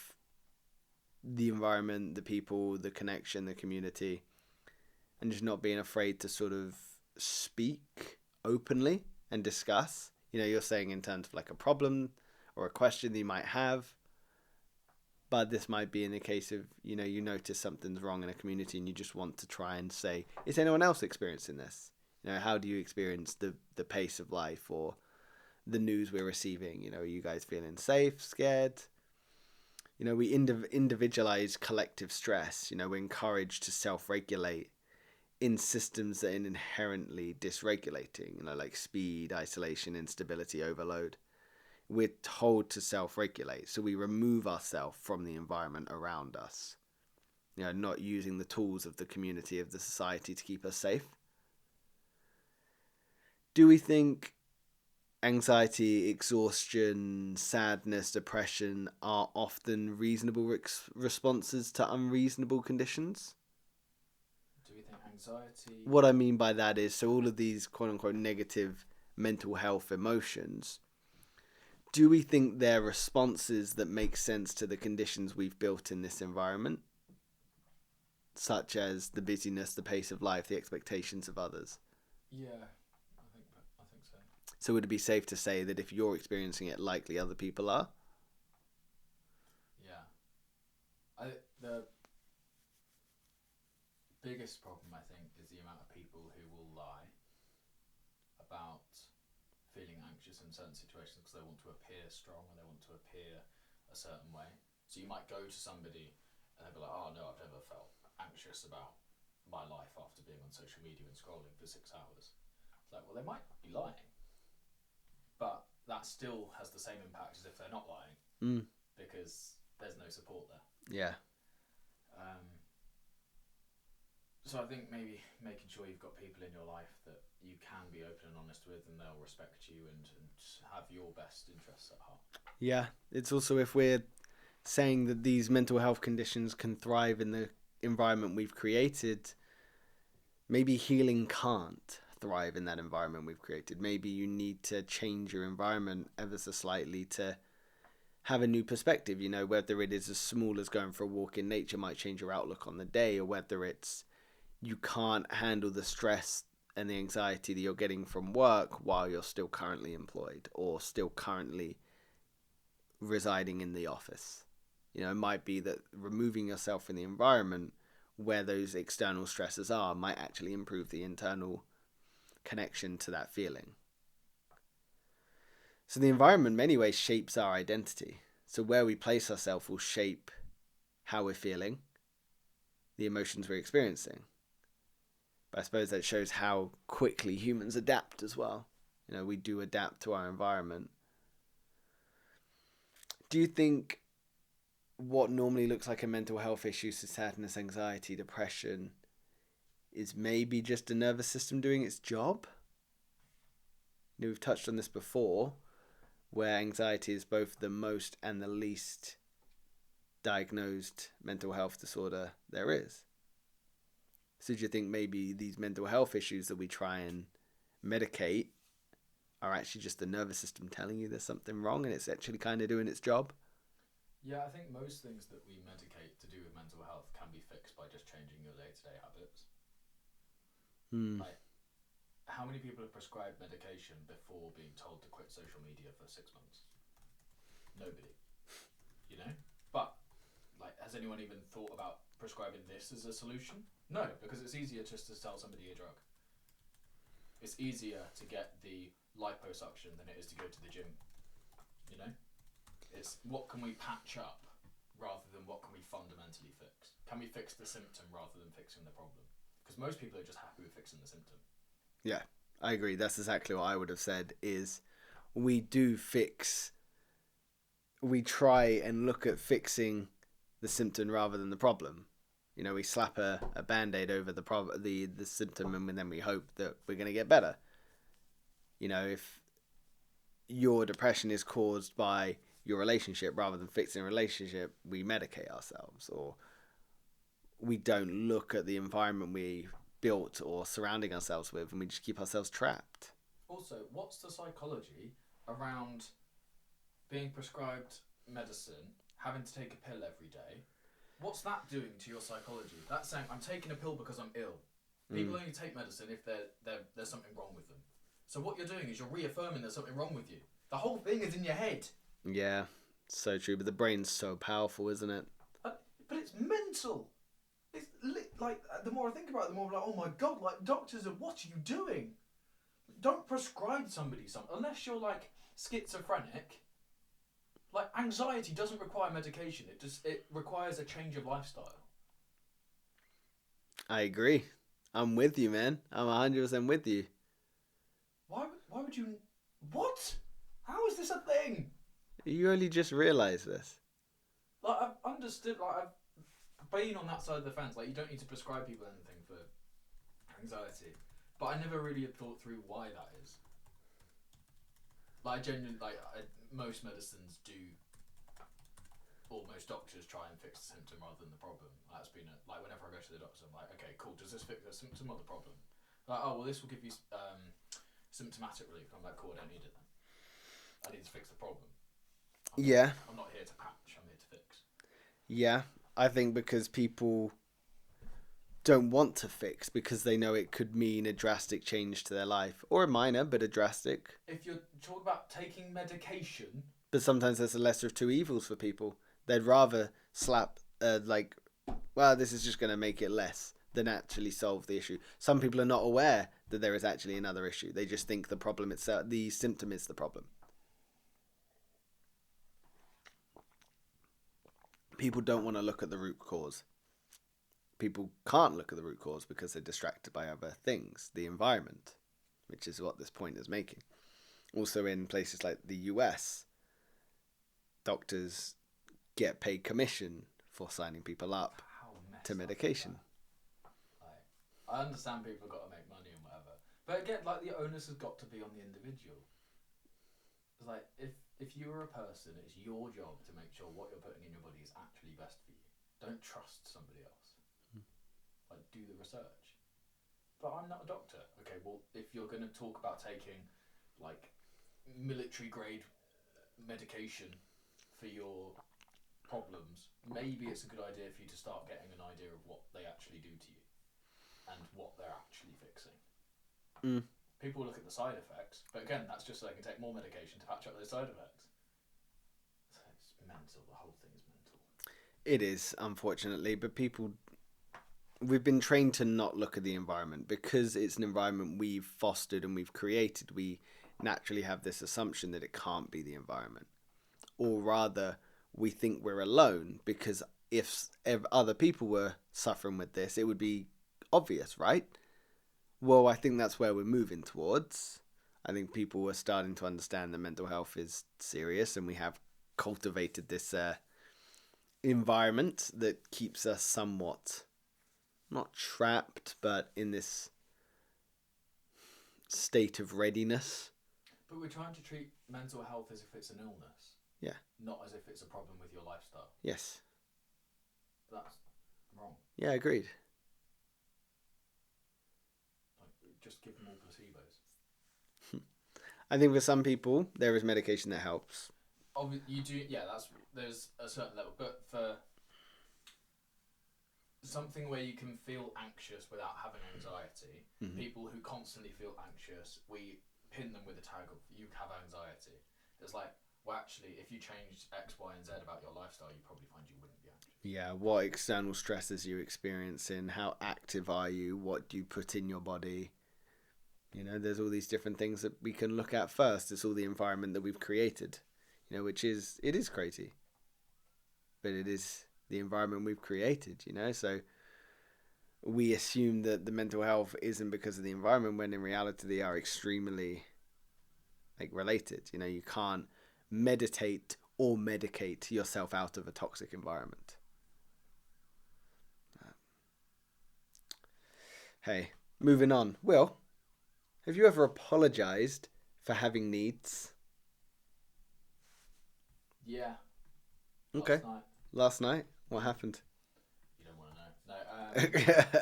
the environment, the people, the connection, the community, and just not being afraid to sort of speak openly and discuss. You're saying in terms of like a problem or a question that you might have, but this might be in the case of, you notice something's wrong in a community and you just want to try and say, is anyone else experiencing this? How do you experience the pace of life or the news we're receiving? Are you guys feeling safe, scared? We individualize collective stress. We're encouraged to self-regulate in systems that are inherently dysregulating, like speed, isolation, instability, overload. We're told to self-regulate, so we remove ourselves from the environment around us. Not using the tools of the community, of the society to keep us safe. Do we think anxiety, exhaustion, sadness, depression are often reasonable responses to unreasonable conditions? Do we think anxiety... What I mean by that is, so all of these quote-unquote negative mental health emotions, do we think they're responses that make sense to the conditions we've built in this environment? Such as the busyness, the pace of life, the expectations of others? Yeah, I think so. So would it be safe to say that if you're experiencing it, likely other people are? Yeah. The biggest problem, I think, is the amount of people who will lie about feeling anxious in certain situations because they want to appear strong and they want to appear a certain way. So you might go to somebody and they'll be like, oh no, I've never felt anxious about my life after being on social media and scrolling for 6 hours. It's like, well, they might be lying, but that still has the same impact as if they're not lying, because there's no support there. Yeah. So I think maybe making sure you've got people in your life that you can be open and honest with, and they'll respect you and have your best interests at heart. Yeah, it's also, if we're saying that these mental health conditions can thrive in the environment we've created, maybe healing can't thrive in that environment we've created. Maybe you need to change your environment ever so slightly to have a new perspective. Whether it is as small as going for a walk in nature might change your outlook on the day, or whether it's you can't handle the stress and the anxiety that you're getting from work while you're still currently employed or still currently residing in the office. It might be that removing yourself from the environment where those external stresses are might actually improve the internal connection to that feeling. So the environment in many ways shapes our identity. So where we place ourselves will shape how we're feeling, the emotions we're experiencing. But I suppose that shows how quickly humans adapt as well. We do adapt to our environment. Do you think what normally looks like a mental health issue, so sadness, anxiety, depression, is maybe just a nervous system doing its job? We've touched on this before, where anxiety is both the most and the least diagnosed mental health disorder there is. So do you think maybe these mental health issues that we try and medicate are actually just the nervous system telling you there's something wrong and it's actually kind of doing its job? Yeah, I think most things that we medicate to do with mental health can be fixed by just changing your day-to-day habits. Like, how many people have prescribed medication before being told to quit social media for 6 months? Nobody. But, has anyone even thought about prescribing this as a solution? No, because it's easier just to sell somebody a drug. It's easier to get the liposuction than it is to go to the gym. It's what can we patch up rather than what can we fundamentally fix. Can we fix the symptom rather than fixing the problem? Because most people are just happy with fixing the symptom. Yeah, I agree. That's exactly what I would have said, is we try and look at fixing the symptom rather than the problem. We slap a band-aid over the symptom and then we hope that we're going to get better. If your depression is caused by your relationship rather than fixing a relationship, we medicate ourselves, or we don't look at the environment we built or surrounding ourselves with, and we just keep ourselves trapped. Also, what's the psychology around being prescribed medicine, having to take a pill every day? What's that doing to your psychology? That's saying, I'm taking a pill because I'm ill. People only take medicine if there's something wrong with them. So what you're doing is you're reaffirming there's something wrong with you. The whole thing is in your head. Yeah, so true. But the brain's so powerful, isn't it? But it's mental. It's the more I think about it, the more I'm like, oh my god, doctors, what are you doing? Don't prescribe somebody something unless you're schizophrenic. Anxiety doesn't require medication. It requires a change of lifestyle. I agree. I'm with you, man. I'm 100% with you. Why would you? What? How is this a thing? You only just realised this. I've understood. I've been on that side of the fence. You don't need to prescribe people anything for anxiety, but I never really had thought through why that is. Genuinely, most medicines do, or most doctors try and fix the symptom rather than the problem. That's been whenever I go to the doctor, I'm like, okay, cool. Does this fix the symptom or the problem? Oh well, this will give you symptomatic relief. I'm like, cool. I don't need it then. I need to fix the problem. I'm not here to patch. I'm here to fix. Yeah, I think because people don't want to fix because they know it could mean a drastic change to their life, or a minor but a drastic. If you're talking about taking medication, but sometimes there's a lesser of two evils for people. They'd rather slap this is just going to make it less than actually solve the issue. Some people are not aware that there is actually another issue. They just think the problem itself, the symptom is the problem. People don't want to look at the root cause. People can't look at the root cause because they're distracted by other things, the environment, which is what this point is making. Also in places like the US, doctors get paid commission for signing people up to medication. I understand people have got to make money and whatever, but again, the onus has got to be on the individual. It's if you are a person, it's your job to make sure what you're putting in your body is actually best for you. Don't trust somebody else. Do the research. But I'm not a doctor. Okay, well, if you're going to talk about taking military grade medication for your problems, maybe it's a good idea for you to start getting an idea of what they actually do to you and what they're actually fixing. Mm. People look at the side effects, but again, that's just so they can take more medication to patch up those side effects. So it's mental. The whole thing is mental. It is, unfortunately, but we've been trained to not look at the environment because it's an environment we've fostered and we've created. We naturally have this assumption that it can't be the environment, or rather, we think we're alone because if other people were suffering with this, it would be obvious, right? Well, I think that's where we're moving towards. I think people are starting to understand that mental health is serious, and we have cultivated this environment that keeps us somewhat not trapped, but in this state of readiness. But we're trying to treat mental health as if it's an illness. Yeah. Not as if it's a problem with your lifestyle. Yes. That's wrong. Yeah, agreed. Like, just give them all placebos. I think for some people, there is medication that helps. You do, yeah. There's a certain level, but for something where you can feel anxious without having anxiety, people who constantly feel anxious, we pin them with a tag of you have anxiety. It's like, well, actually, if you changed X, Y, and Z about your lifestyle, you probably find you wouldn't be anxious. Yeah, what external stresses are you experiencing? How active are you? What do you put in your body? There's all these different things that we can look at first. It's all the environment that we've created, it is crazy. But it is the environment we've created, so we assume that the mental health isn't because of the environment when in reality they are extremely related. You can't meditate or medicate yourself out of a toxic environment. Hey, moving on. Will, have you ever apologized for having needs? Yeah. Okay. Last night? What happened? You don't want to know.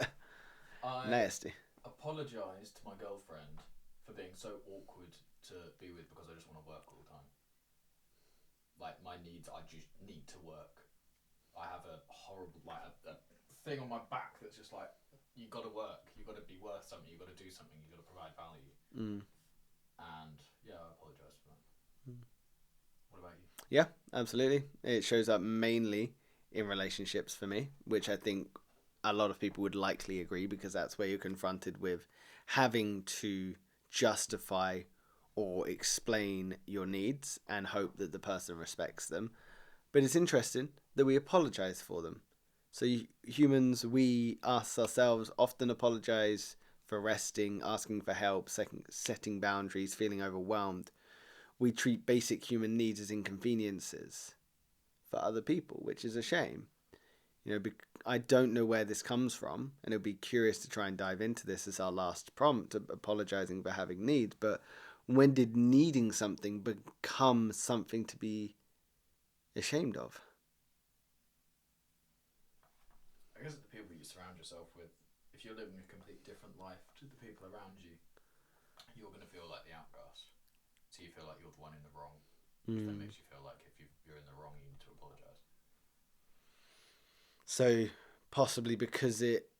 No. Nasty. Apologised to my girlfriend for being so awkward to be with because I just want to work all the time. Like, my needs, I just need to work. I have a horrible, a thing on my back that's just like, you got to work, you got to be worth something, you got to do something, you got to provide value. And yeah, I apologise for that. What about you? Yeah, absolutely. It shows up mainly in relationships for me, which I think a lot of people would likely agree because that's where you're confronted with having to justify or explain your needs and hope that the person respects them. But it's interesting that we apologize for them. So humans, us ourselves, often apologize for resting, asking for help, setting boundaries, feeling overwhelmed. We treat basic human needs as inconveniences for other people, which is a shame. I don't know where this comes from, and it'll be curious to try and dive into this as our last prompt, apologizing for having needs. But when did needing something become something to be ashamed of? I guess it's the people you surround yourself with. If you're living a completely different life to the people around you, you're going to feel like the outcast. So you feel like you're the one in the wrong. Which then makes you feel like if you're in the wrong, you need to apologise. So possibly because it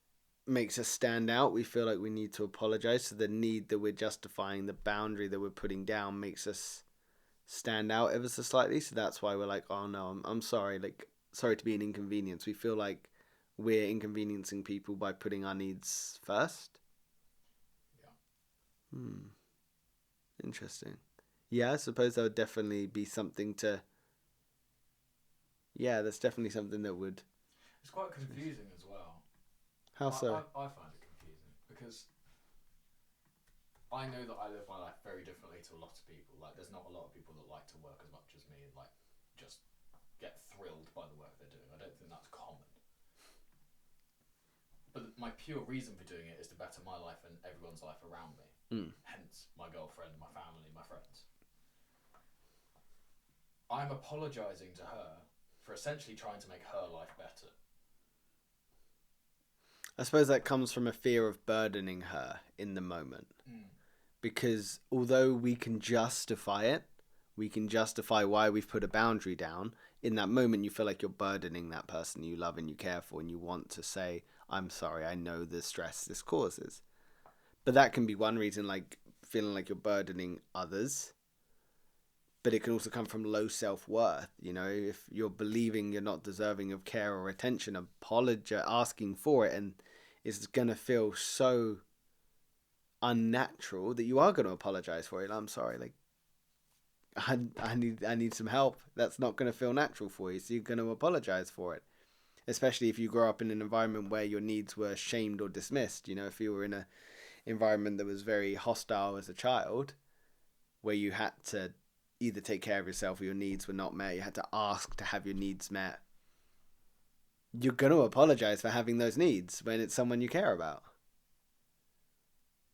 makes us stand out, we feel like we need to apologise. So the need that we're justifying, the boundary that we're putting down makes us stand out ever so slightly. So that's why we're like, oh no, I'm sorry. Sorry to be an inconvenience. We feel like we're inconveniencing people by putting our needs first. Yeah. Interesting. Yeah, I suppose that would definitely be something to... Yeah, that's definitely something that would... It's quite confusing as well. How so? I find it confusing because I know that I live my life very differently to a lot of people. Like, there's not a lot of people that like to work as much as me and just get thrilled by the work they're doing. I don't think that's common. But my pure reason for doing it is to better my life and everyone's life around me. Hence, my girlfriend, my family, my friends. I'm apologising to her for essentially trying to make her life better. I suppose that comes from a fear of burdening her in the moment. Because although we can justify it, we can justify why we've put a boundary down, in that moment you feel like you're burdening that person you love and you care for, and you want to say, I'm sorry, I know the stress this causes. But that can be one reason, like feeling like you're burdening others. But it can also come from low self-worth. You know, if you're believing you're not deserving of care or attention, asking for it, and it's going to feel so unnatural that you are going to apologize for it. I'm sorry, like I need some help. That's not going to feel natural for you, so you're going to apologize for it. Especially if you grow up in an environment where your needs were shamed or dismissed. You know, if you were in an environment that was very hostile as a child, where you had to either take care of yourself or your needs were not met, you had to ask to have your needs met, you're going to apologize for having those needs when it's someone you care about.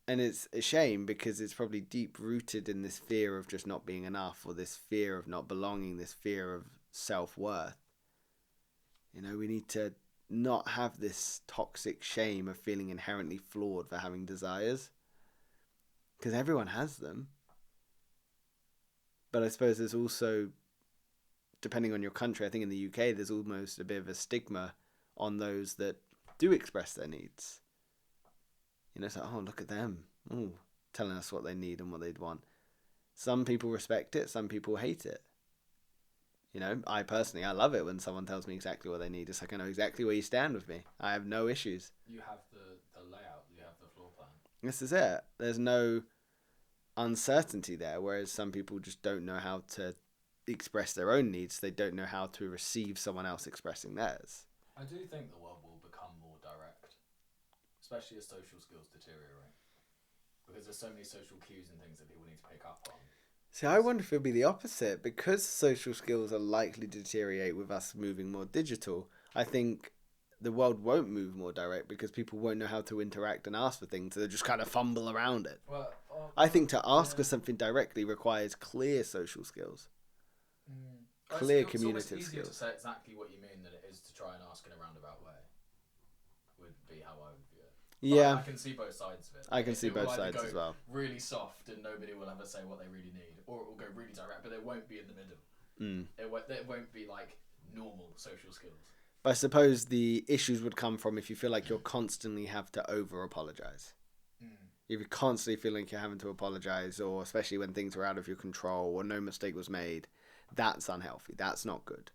And it's a shame because it's probably deep rooted in this fear of just not being enough, or this fear of not belonging, this fear of self-worth. You know, we need to not have this toxic shame of feeling inherently flawed for having desires, because everyone has them. But I suppose there's also, depending on your country, I think in the UK there's almost a bit of a stigma on those that do express their needs. You know, it's like, oh, look at them. Ooh, telling us what they need and what they'd want. Some people respect it, some people hate it. You know, I personally, I love it when someone tells me exactly what they need. It's like I know exactly where you stand with me. I have no issues. You have the layout, you have the floor plan. This is it. There's no uncertainty there, whereas some people just don't know how to express their own needs. They don't know how to receive someone else expressing theirs. I do think the world will become more direct, especially as social skills deteriorate. Because there's so many social cues and things that people need to pick up on. See, I wonder if it'll be the opposite. Because social skills are likely to deteriorate with us moving more digital, I think the world won't move more direct because people won't know how to interact and ask for things. So they'll just kind of fumble around it. Well, I think to ask for something directly requires clear social skills. Clear communicative it's easier skills. to say exactly what you mean than it is to try and ask in a roundabout way. Would be how I would view it. Yeah. But I can see both sides of it. I can see both sides as well. Really soft and nobody will ever say what they really need, or it will go really direct, but it won't be in the middle. It won't be like normal social skills. But I suppose the issues would come from if you feel like you're constantly have to over apologize. If you constantly feel like you're having to apologize, or especially when things are out of your control or no mistake was made, that's unhealthy. That's not good.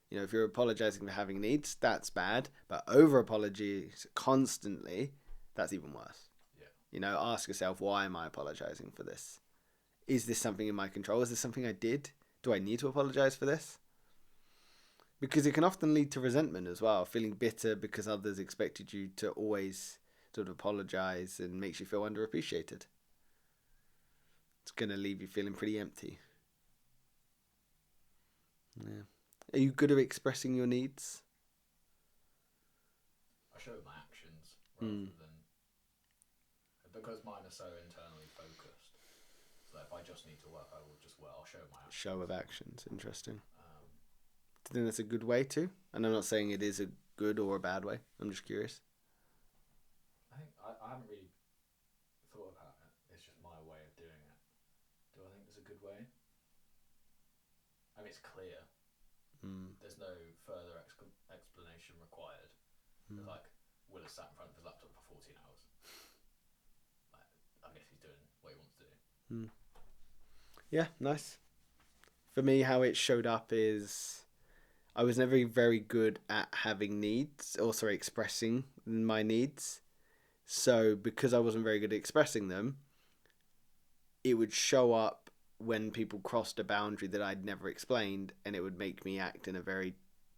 You know, if you're apologizing for having needs, that's bad. But over apologies constantly, that's even worse. Yeah. You know, ask yourself, why am I apologizing for this? Is this something in my control? Is this something I did? Do I need to apologize for this? Because it can often lead to resentment as well, feeling bitter because others expected you to always sort of apologize, and makes you feel underappreciated. It's going to leave you feeling pretty empty. Yeah. Are you good at expressing your needs? I show my actions rather than, because mine are so internally focused. So if I just need to work, I will just work. I'll show my actions. Show of actions, interesting. Do you think that's a good way too? And I'm not saying it is a good or a bad way. I'm just curious. I think I haven't really thought about it. It's just my way of doing it. Do I think it's a good way? I mean, it's clear. There's no further explanation required. It's like, Will has sat in front of his laptop for 14 hours. Like, I guess he's doing what he wants to do. Yeah, nice. For me, how it showed up is I was never very good at having needs, or sorry, expressing my needs. So because I wasn't very good at expressing them, it would show up when people crossed a boundary that I'd never explained, and it would make me act in a very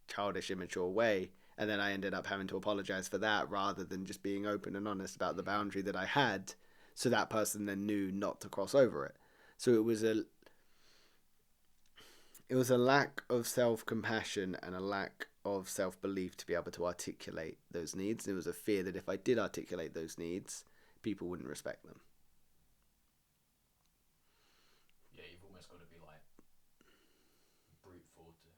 childish, immature way. And then I ended up having to apologize for that rather than just being open and honest about the boundary that I had, so that person then knew not to cross over it. So it was a lack of self-compassion and a lack of self-belief to be able to articulate those needs. There was a fear that if I did articulate those needs, people wouldn't respect them. Yeah, you've almost got to be like force-ish.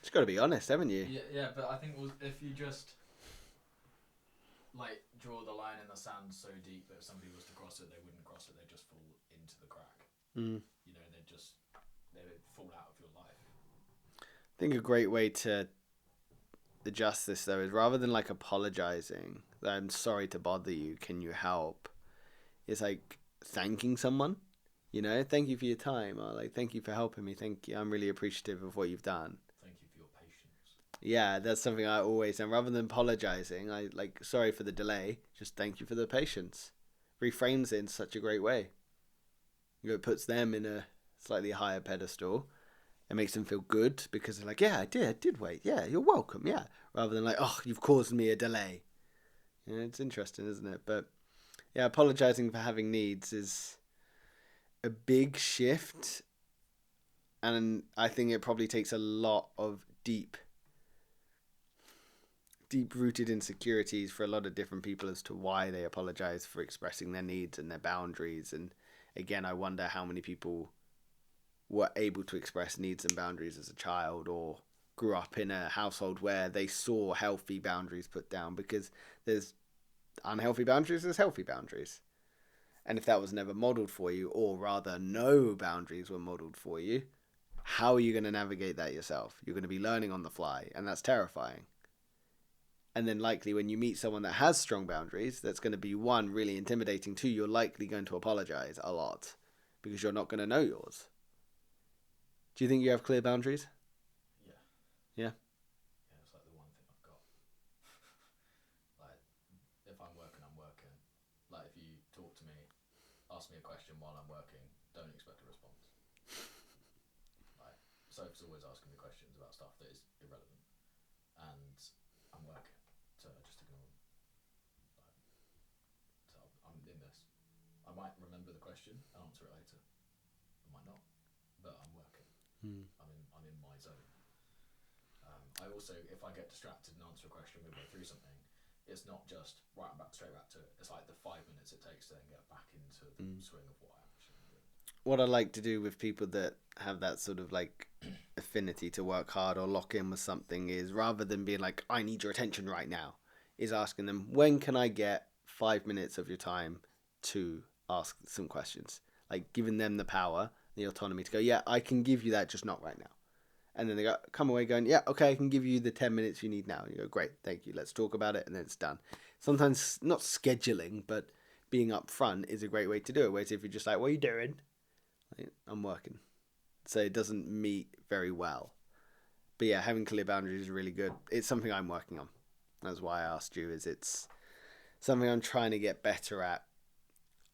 Just got to be honest, haven't you? Yeah, but I think if you just like draw the line in the sand so deep that if somebody was to cross it, they wouldn't cross it. They'd just fall into the crack. You know, they'd fall out of your life. I think a great way to adjust this though is rather than like apologizing, I'm sorry to bother you, can you help? It's like thanking someone, you know, thank you for your time, or like thank you for helping me, thank you, I'm really appreciative of what you've done. Thank you for your patience. Yeah, that's something I always, and rather than apologizing, I like sorry for the delay, just thank you for the patience. Reframes it in such a great way. You know, it puts them in a slightly higher pedestal. It makes them feel good because they're like, yeah, I did wait. Yeah, you're welcome. Yeah, rather than like, oh, you've caused me a delay. You know, it's interesting, isn't it? But yeah, apologizing for having needs is a big shift, and I think it probably takes a lot of deep rooted insecurities for a lot of different people as to why they apologize for expressing their needs and their boundaries. And again, I wonder how many people were able to express needs and boundaries as a child, or grew up in a household where they saw healthy boundaries put down, because there's unhealthy boundaries, there's healthy boundaries. And if that was never modeled for you, or rather no boundaries were modeled for you, how are you going to navigate that yourself? You're going to be learning on the fly, and that's terrifying. And then likely when you meet someone that has strong boundaries, that's going to be, one, really intimidating. Two, you're likely going to apologize a lot because you're not going to know yours. Do you think you have clear boundaries? Yeah. Yeah. Yeah, it's like the one thing I've got. Like, if I'm working, I'm working. Like, if you talk to me, ask me a question while I'm working, don't expect a response. Like, Soph's always asking me questions about stuff that is irrelevant, and I'm working, so I just ignore them. Like, so I'm in this. I might remember the question and answer it later. I might not, but I'm working. I'm in my zone. I also, if I get distracted and answer a question midway through something, it's not just right, I'm back straight back to it. It's like the 5 minutes it takes to then get back into the swing of what I actually do. What I like to do with people that have that sort of like affinity to work hard or lock in with something is, rather than being like, I need your attention right now, is asking them, when can I get 5 minutes of your time to ask some questions? Like giving them the power, the autonomy to go, yeah, I can give you that, just not right now. And then they go, come away going, yeah, okay, I can give you the 10 minutes you need now. And you go, great, thank you. Let's talk about it. And then it's done. Sometimes not scheduling, but being upfront is a great way to do it. Whereas if you're just like, what are you doing? Like, I'm working. So it doesn't meet very well. But yeah, having clear boundaries is really good. It's something I'm working on. That's why I asked you, is it's something I'm trying to get better at.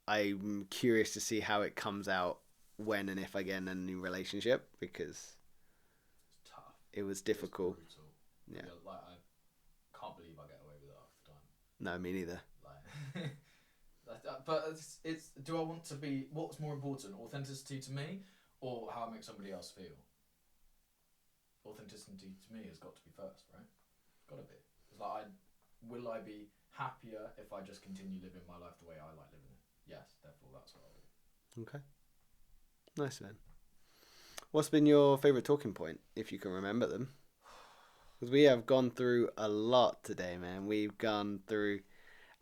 I'm curious to see how it comes out when and if I get in a new relationship, because It's tough. it was difficult. It's brutal. Yeah. Like, I can't believe I get away with it half the time. No, me neither. Like, but it's. Do I want to be? What's more important, authenticity to me, or how I make somebody else feel? Authenticity to me has got to be first, right? Got to be. It's like, will I be happier if I just continue living my life the way I like living it? Yes, therefore that's what I'll do. Okay. Nice, man. What's been your favourite talking point, if you can remember them? Because we have gone through a lot today, man. We've gone through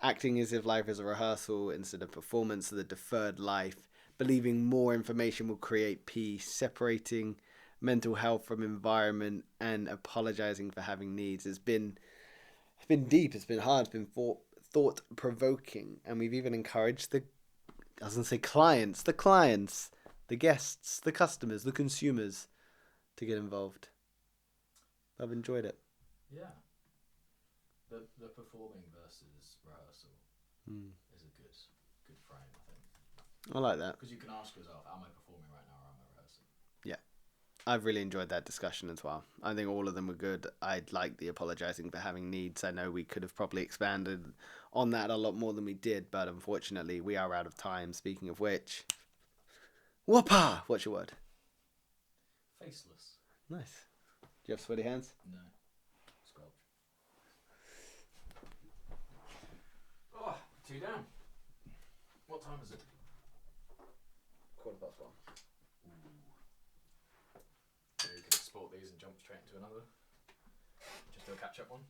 acting as if life is a rehearsal instead of performance, the deferred life, believing more information will create peace, separating mental health from environment, and apologizing for having needs. It's been deep, it's been hard, it's been thought provoking, and we've even encouraged I was going to say clients, the guests, the customers, the consumers to get involved. I've enjoyed it. Yeah. The performing versus rehearsal is a good frame, I think. I like that. Because you can ask yourself, am I performing right now or am I rehearsing? Yeah. I've really enjoyed that discussion as well. I think all of them were good. I'd like the apologising for having needs. I know we could have probably expanded on that a lot more than we did, but unfortunately we are out of time. Speaking of which, whoopah! What's your word? Faceless. Nice. Do you have sweaty hands? No. Squelch. Oh, 2 down. What time is it? 1:15. So you can export these and jump straight into another. Just do a catch-up one.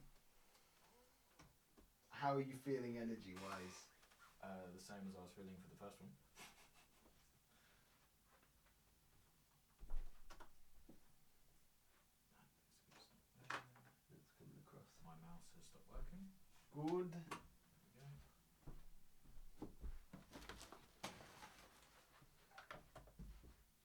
How are you feeling energy-wise? The same as I was feeling for the first one. It's coming across. Good.